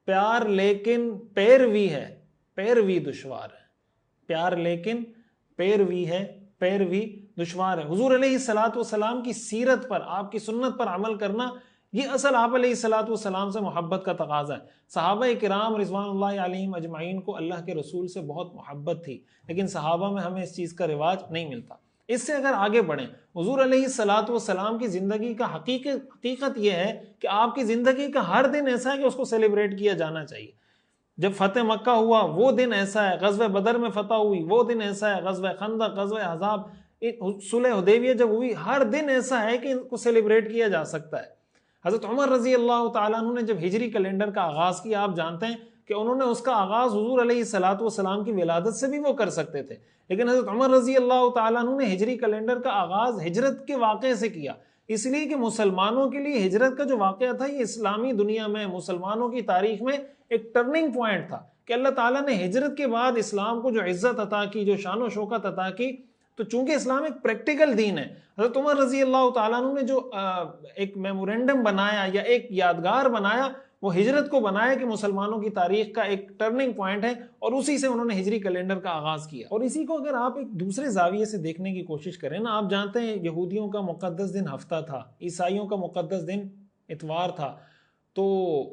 پیار لیکن پیروی ہے، پیروی دشوار ہے، پیار لیکن پیروی ہے، پیروی دشوار ہے۔ حضور علیہ الصلوۃ والسلام کی سیرت پر، آپ کی سنت پر عمل کرنا یہ اصل آپ علیہ الصلوۃ والسلام سے محبت کا تقاضا ہے۔ صحابہ کرام رضوان اللہ علیہم اجمعین کو اللہ کے رسول سے بہت محبت تھی، لیکن صحابہ میں ہمیں اس چیز کا رواج نہیں ملتا۔ اس سے اگر آگے بڑھیں، حضور علیہ الصلوۃ والسلام کی زندگی کا حقیقت یہ ہے کہ آپ کی زندگی کا ہر دن ایسا ہے کہ اس کو سیلیبریٹ کیا جانا چاہیے۔ جب فتح مکہ ہوا وہ دن ایسا ہے، غزوہ بدر میں فتح ہوئی وہ دن ایسا ہے، غزوہ خندق، غزوہ احزاب، صلح حدیبیہ جب ہوئی، ہر دن ایسا ہے کہ ان کو سیلیبریٹ کیا جا سکتا ہے۔ حضرت عمر رضی اللہ تعالیٰ عنہ نے جب ہجری کیلنڈر کا آغاز کیا، آپ جانتے ہیں کہ انہوں نے اس کا آغاز حضور علیہ الصلوۃ والسلام کی ولادت سے بھی وہ کر سکتے تھے، لیکن حضرت عمر رضی اللہ تعالیٰ عنہ نے ہجری کیلنڈر کا آغاز ہجرت کے واقعے سے کیا، اس لیے کہ مسلمانوں کے لیے ہجرت کا جو واقعہ تھا یہ اسلامی دنیا میں، مسلمانوں کی تاریخ میں ایک ٹرننگ پوائنٹ تھا کہ اللہ تعالیٰ نے ہجرت کے بعد اسلام کو جو عزت عطا کی، جو شان و شوکت عطا کی، تو چونکہ اسلام ایک پریکٹیکل دین ہے، حضرت عمر رضی اللہ تعالیٰ عنہ نے جو ایک میمورینڈم بنایا یا ایک یادگار بنایا، وہ ہجرت کو بنایا کہ مسلمانوں کی تاریخ کا ایک ٹرننگ پوائنٹ ہے، اور اسی سے انہوں نے ہجری کیلنڈر کا آغاز کیا۔ اور اسی کو اگر آپ ایک دوسرے زاویے سے دیکھنے کی کوشش کریں نا، آپ جانتے ہیں یہودیوں کا مقدس دن ہفتہ تھا، عیسائیوں کا مقدس دن اتوار تھا، تو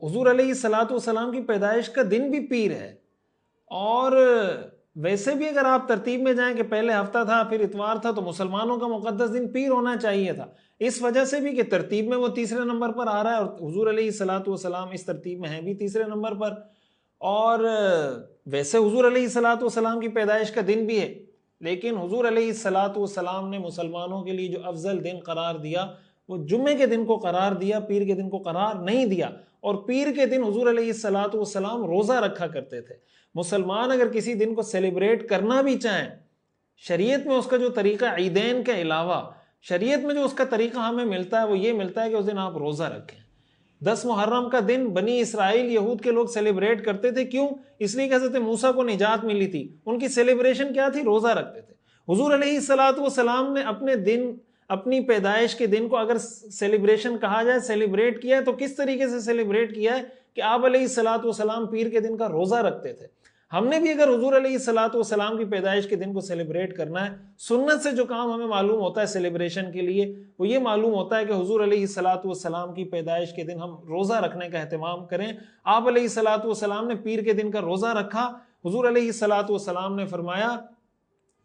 حضور علیہ الصلوۃ والسلام کی پیدائش کا دن بھی پیر ہے۔ اور ویسے بھی اگر آپ ترتیب میں جائیں کہ پہلے ہفتہ تھا پھر اتوار تھا، تو مسلمانوں کا مقدس دن پیر ہونا چاہیے تھا، اس وجہ سے بھی کہ ترتیب میں وہ تیسرے نمبر پر آ رہا ہے، اور حضور علیہ الصلوۃ والسلام اس ترتیب میں ہیں بھی تیسرے نمبر پر۔ اور ویسے حضور علیہ الصلوۃ والسلام کی پیدائش کا دن بھی ہے، لیکن حضور علیہ الصلوۃ والسلام نے مسلمانوں کے لیے جو افضل دن قرار دیا وہ جمعے کے دن کو قرار دیا، پیر کے دن کو قرار نہیں دیا۔ اور پیر کے دن حضور علیہ الصلوۃ والسلام روزہ رکھا کرتے تھے۔ مسلمان اگر کسی دن کو سیلیبریٹ کرنا بھی چاہیں، شریعت میں اس کا جو طریقہ عیدین کے علاوہ شریعت میں جو اس کا طریقہ ہمیں ملتا ہے وہ یہ ملتا ہے کہ اس دن آپ روزہ رکھیں۔ 10 محرم کا دن بنی اسرائیل یہود کے لوگ سیلیبریٹ کرتے تھے، کیوں؟ اس لیے کہ حضرت موسیٰ کو نجات ملی تھی، ان کی سیلیبریشن کیا تھی؟ روزہ رکھتے تھے۔ حضور علیہ الصلوۃ والسلام نے اپنے دن، اپنی پیدائش کے دن کو اگر سیلیبریشن کہا جائے، سیلیبریٹ کیا ہے، تو کس طریقے سے سیلیبریٹ کیا ہے کہ آپ علیہ الصلوۃ والسلام پیر کے دن کا روزہ رکھتے تھے۔ ہم نے بھی اگر حضور علیہ الصلوۃ والسلام کی پیدائش کے دن کو سیلیبریٹ کرنا ہے، سنت سے جو کام ہمیں معلوم ہوتا ہے سیلیبریشن کے لیے، وہ یہ معلوم ہوتا ہے کہ حضور علیہ الصلوۃ والسلام کی پیدائش کے دن ہم روزہ رکھنے کا اہتمام کریں۔ آپ علیہ الصلوۃ والسلام نے پیر کے دن کا روزہ رکھا۔ حضور علیہ الصلوۃ والسلام نے فرمایا،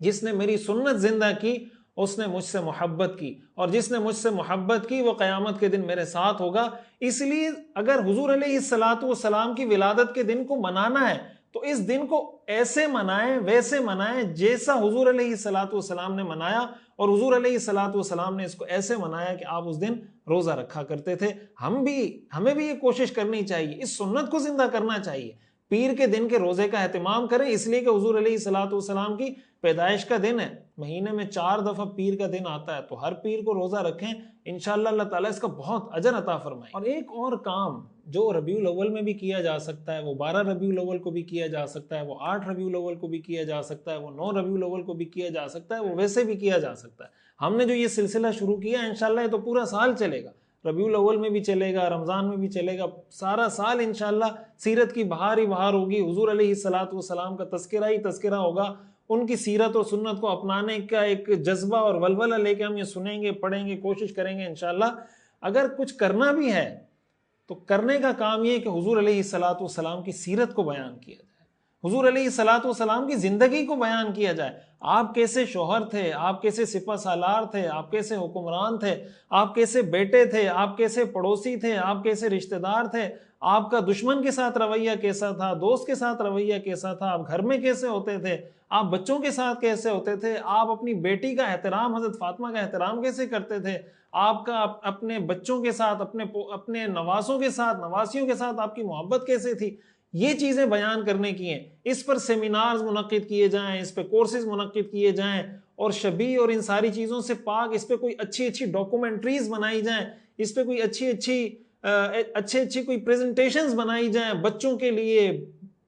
جس نے میری سنت زندہ کی اس نے مجھ سے محبت کی، اور جس نے مجھ سے محبت کی وہ قیامت کے دن میرے ساتھ ہوگا۔ اس لیے اگر حضور علیہ الصلوۃ والسلام کی ولادت کے دن کو منانا ہے تو اس دن کو ایسے منائیں، ویسے منائیں جیسا حضور علیہ الصلوۃ والسلام نے منایا، اور حضور علیہ الصلوۃ والسلام نے اس کو ایسے منایا کہ آپ اس دن روزہ رکھا کرتے تھے۔ ہمیں بھی یہ کوشش کرنی چاہیے، اس سنت کو زندہ کرنا چاہیے، پیر کے دن کے روزے کا اہتمام کریں، اس لیے کہ حضور علیہ الصلوۃ والسلام کی پیدائش کا دن ہے، مہینے میں 4 دفعہ پیر کا دن آتا ہے، تو ہر پیر کو روزہ رکھیں، انشاءاللہ اللہ تعالیٰ اس کا بہت اجر عطا فرمائے۔ اور ایک اور کام جو ربیع الاول میں بھی کیا جا سکتا ہے، وہ 12 ربیع الاول کو بھی کیا جا سکتا ہے، وہ 8 ربیع الاول کو بھی کیا جا سکتا ہے، وہ 9 ربیع الاول کو بھی کیا جا سکتا ہے، وہ ویسے بھی کیا جا سکتا ہے۔ ہم نے جو یہ سلسلہ شروع کیا ہے انشاءاللہ یہ تو پورا سال چلے گا، ربیع الاول میں بھی چلے گا، رمضان میں بھی چلے گا، سارا سال انشاءاللہ سیرت کی بہار ہی بہار ہوگی، حضور علیہ الصلوۃ والسلام کا تذکرہ ہی تذکرہ ہوگا، ان کی سیرت و سنت کو اپنانے کا ایک جذبہ اور ولولہ لے کے ہم یہ سنیں گے، پڑھیں گے، کوشش کریں گے انشاءاللہ۔ اگر کچھ کرنا بھی ہے تو کرنے کا کام یہ کہ حضور علیہ الصلوۃ والسلام کی سیرت کو بیان کیا جائے، حضور علیہ الصلوۃ والسلام کی زندگی کو بیان کیا جائے۔ آپ کیسے شوہر تھے، آپ کیسے سپہ سالار تھے، آپ کیسے حکمران تھے، آپ کیسے بیٹے تھے، آپ کیسے پڑوسی تھے، آپ کیسے رشتہ دار تھے، آپ کا دشمن کے ساتھ رویہ کیسا تھا، دوست کے ساتھ رویہ کیسا تھا، آپ گھر میں کیسے ہوتے تھے، آپ بچوں کے ساتھ کیسے ہوتے تھے، آپ اپنی بیٹی کا احترام، حضرت فاطمہ کا احترام کیسے کرتے تھے، آپ کا اپنے بچوں کے ساتھ، اپنے نواسوں کے ساتھ، نواسیوں کے ساتھ آپ کی محبت کیسے تھی، یہ چیزیں بیان کرنے کی ہیں۔ اس پر سیمینارز منعقد کیے جائیں، اس پہ کورسز منعقد کیے جائیں، اور شبیہ اور ان ساری چیزوں سے پاک اس پہ کوئی اچھی اچھی ڈاکومنٹریز بنائی جائیں، اس پہ کوئی اچھی کوئی پریزنٹیشنز بنائی جائیں بچوں کے لیے،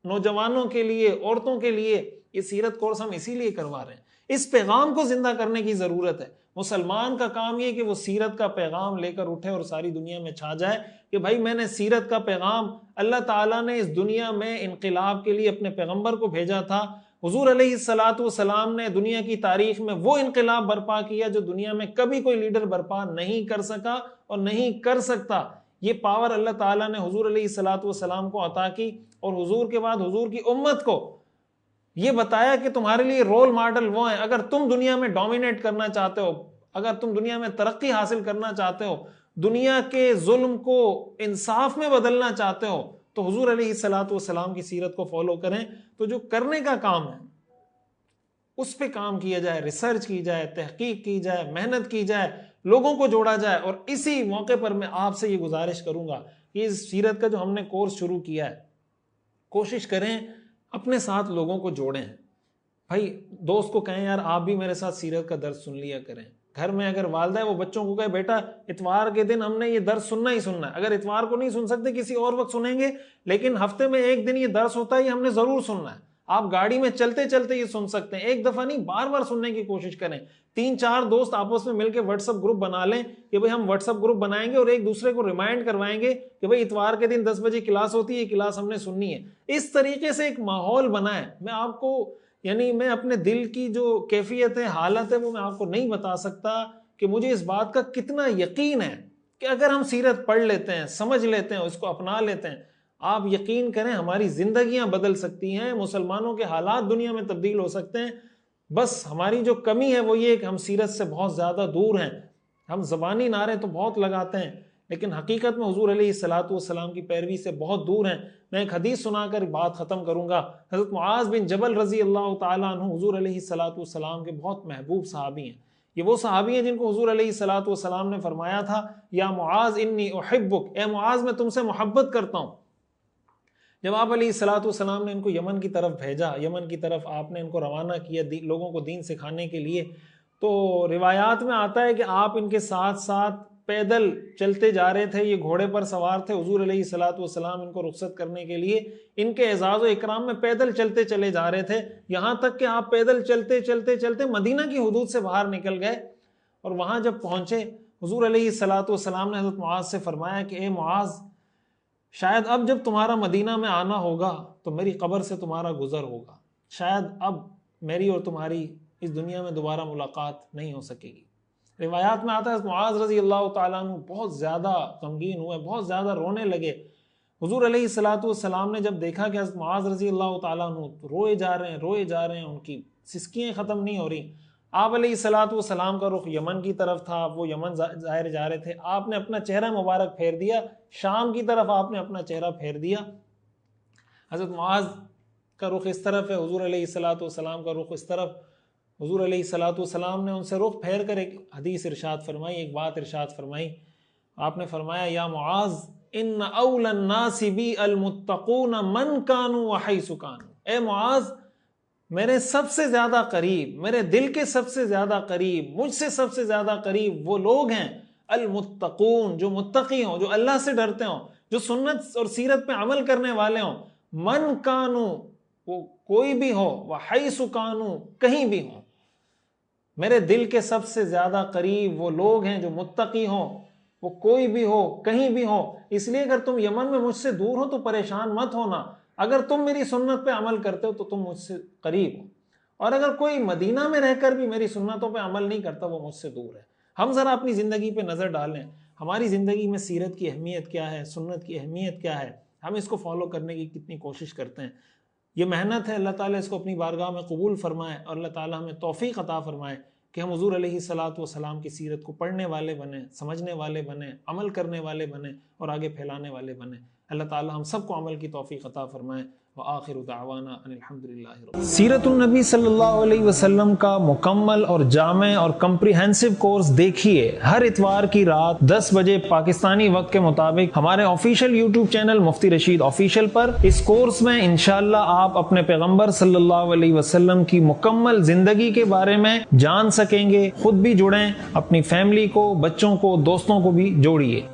نوجوانوں کے لیے، عورتوں کے لیے۔ یہ سیرت کورس ہم اسی لیے کروا رہے ہیں، اس پیغام کو زندہ کرنے کی ضرورت ہے۔ مسلمان کا کام یہ کہ وہ سیرت کا پیغام لے کر اٹھے اور ساری دنیا میں چھا جائے کہ بھائی میں نے سیرت کا پیغام، اللہ تعالیٰ نے اس دنیا میں انقلاب کے لیے اپنے پیغمبر کو بھیجا تھا، حضور علیہ الصلوۃ والسلام نے دنیا کی تاریخ میں وہ انقلاب برپا کیا جو دنیا میں کبھی کوئی لیڈر برپا نہیں کر سکا اور نہیں کر سکتا۔ یہ پاور اللہ تعالیٰ نے حضور علیہ الصلوۃ والسلام کو عطا کی، اور حضور کے بعد حضور کی امت کو یہ بتایا کہ تمہارے لیے رول ماڈل وہ ہیں۔ اگر تم دنیا میں ڈومینیٹ کرنا چاہتے ہو، اگر تم دنیا میں ترقی حاصل کرنا چاہتے ہو، دنیا کے ظلم کو انصاف میں بدلنا چاہتے ہو، تو حضور علیہ الصلوۃ والسلام کی سیرت کو فالو کریں۔ تو جو کرنے کا کام ہے اس پہ کام کیا جائے، ریسرچ کی جائے، تحقیق کی جائے، محنت کی جائے، لوگوں کو جوڑا جائے۔ اور اسی موقع پر میں آپ سے یہ گزارش کروں گا کہ اس سیرت کا جو ہم نے کورس شروع کیا ہے، کوشش کریں اپنے ساتھ لوگوں کو جوڑیں۔ بھائی دوست کو کہیں یار آپ بھی میرے ساتھ سیرت کا درس سن لیا کریں۔ گھر میں اگر والدہ ہے وہ بچوں کو کہے بیٹا اتوار کے دن ہم نے یہ درس سننا ہی سننا ہے، اگر اتوار کو نہیں سن سکتے کسی اور وقت سنیں گے، لیکن ہفتے میں ایک دن یہ درس ہوتا ہے، یہ ہم نے ضرور سننا ہے۔ آپ گاڑی میں چلتے چلتے یہ سن سکتے ہیں، ایک دفعہ نہیں بار بار سننے کی کوشش کریں۔ 3-4 دوست آپس میں مل کے واٹس ایپ گروپ بنا لیں کہ بھئی ہم واٹس ایپ گروپ بنائیں گے اور ایک دوسرے کو ریمائنڈ کروائیں گے کہ بھئی اتوار کے دن 10 بجے کلاس ہوتی ہے، یہ کلاس ہم نے سننی ہے۔ اس طریقے سے ایک ماحول بنائیں۔ میں آپ کو میں اپنے دل کی جو کیفیت ہے، حالت ہے، وہ میں آپ کو نہیں بتا سکتا کہ مجھے اس بات کا کتنا یقین ہے کہ اگر ہم سیرت پڑھ لیتے ہیں، سمجھ لیتے ہیں، اس کو اپنا لیتے ہیں، آپ یقین کریں ہماری زندگیاں بدل سکتی ہیں، مسلمانوں کے حالات دنیا میں تبدیل ہو سکتے ہیں۔ بس ہماری جو کمی ہے وہ یہ کہ ہم سیرت سے بہت زیادہ دور ہیں۔ ہم زبانی نعرے تو بہت لگاتے ہیں لیکن حقیقت میں حضور علیہ الصلوۃ والسلام کی پیروی سے بہت دور ہیں۔ میں ایک حدیث سنا کر بات ختم کروں گا۔ حضرت معاذ بن جبل رضی اللہ تعالیٰ عنہ حضور علیہ الصلوۃ والسلام کے بہت محبوب صحابی ہیں۔ یہ وہ صحابی ہیں جن کو حضور علیہ الصلوۃ والسلام نے فرمایا تھا یا معاذ انی احبک، اے معاذ میں تم سے محبت کرتا ہوں۔ جب آپ علیہ الصلوۃ والسلام نے ان کو یمن کی طرف بھیجا، یمن کی طرف آپ نے ان کو روانہ کیا لوگوں کو دین سکھانے کے لیے، تو روایات میں آتا ہے کہ آپ ان کے ساتھ ساتھ پیدل چلتے جا رہے تھے، یہ گھوڑے پر سوار تھے۔ حضور علیہ الصلوۃ والسلام ان کو رخصت کرنے کے لیے ان کے اعزاز و اکرام میں پیدل چلتے چلے جا رہے تھے، یہاں تک کہ آپ پیدل چلتے چلتے چلتے مدینہ کی حدود سے باہر نکل گئے، اور وہاں جب پہنچے حضور علیہ الصلوۃ والسلام نے حضرت معاذ سے فرمایا کہ اے معاذ، شاید اب جب تمہارا مدینہ میں آنا ہوگا تو میری قبر سے تمہارا گزر ہوگا، شاید اب میری اور تمہاری اس دنیا میں دوبارہ ملاقات نہیں ہو سکے گی۔ روایات میں آتا ہے معاذ رضی اللہ تعالیٰ عنہ بہت زیادہ غمگین ہوئے، بہت زیادہ رونے لگے۔ حضور علیہ الصلوۃ والسلام نے جب دیکھا کہ حضرت معاذ رضی اللہ تعالیٰ عنہ روئے جا رہے ہیں، ان کی سسکیاں ختم نہیں ہو رہی، آپ علیہ الصلوۃ والسلام کا رخ یمن کی طرف تھا، وہ یمن ظاہر جا رہے تھے، آپ نے اپنا چہرہ مبارک پھیر دیا، شام کی طرف آپ نے اپنا چہرہ پھیر دیا۔ حضرت معاذ کا رخ اس طرف ہے، حضور علیہ الصلوۃ والسلام کا رخ اس طرف۔ حضور علیہ الصلوۃ والسلام نے ان سے رخ پھیر کر ایک حدیث ارشاد فرمائی، ایک بات ارشاد فرمائی۔ آپ نے فرمایا یا معاذ ان اول الناس بی المتقون من کانوا وحیث کانوا، اے معاذ میرے سب سے زیادہ قریب، میرے دل کے سب سے زیادہ قریب، مجھ سے سب سے زیادہ قریب وہ لوگ ہیں المتقون، جو متقی ہوں، جو اللہ سے ڈرتے ہوں، جو سنت اور سیرت پہ عمل کرنے والے ہوں، من کانوا، وہ کوئی بھی ہو، وحیث کانوا، کہیں بھی ہوں، میرے دل کے سب سے زیادہ قریب وہ لوگ ہیں جو متقی ہوں، وہ کوئی بھی ہو، کہیں بھی ہو۔ اس لیے اگر تم یمن میں مجھ سے دور ہو تو پریشان مت ہونا، اگر تم میری سنت پہ عمل کرتے ہو تو تم مجھ سے قریب ہو، اور اگر کوئی مدینہ میں رہ کر بھی میری سنتوں پہ عمل نہیں کرتا وہ مجھ سے دور ہے۔ ہم ذرا اپنی زندگی پہ نظر ڈالیں، ہماری زندگی میں سیرت کی اہمیت کیا ہے، سنت کی اہمیت کیا ہے، ہم اس کو فالو کرنے کی کتنی کوشش کرتے ہیں۔ یہ محنت ہے، اللہ تعالیٰ اس کو اپنی بارگاہ میں قبول فرمائے، اور اللہ تعالیٰ ہمیں توفیق عطا فرمائے کہ ہم حضور علیہ الصلوۃ والسلام کی سیرت کو پڑھنے والے بنیں، سمجھنے والے بنیں، عمل کرنے والے بنیں اور آگے پھیلانے والے بنیں۔ اللہ تعالیٰ ہم سب کو عمل کی توفیق عطا فرمائے۔ وآخر دعوانا ان الحمدللہ رب۔ سیرت النبی صلی اللہ علیہ وسلم کا مکمل اور جامع اور کمپریہنسو کورس دیکھیے ہر اتوار کی رات 10 بجے پاکستانی وقت کے مطابق ہمارے آفیشیل یوٹیوب چینل مفتی رشید آفیشیل پر۔ اس کورس میں انشاءاللہ آپ اپنے پیغمبر صلی اللہ علیہ وسلم کی مکمل زندگی کے بارے میں جان سکیں گے۔ خود بھی جڑیں، اپنی فیملی کو، بچوں کو، دوستوں کو بھی جوڑیے۔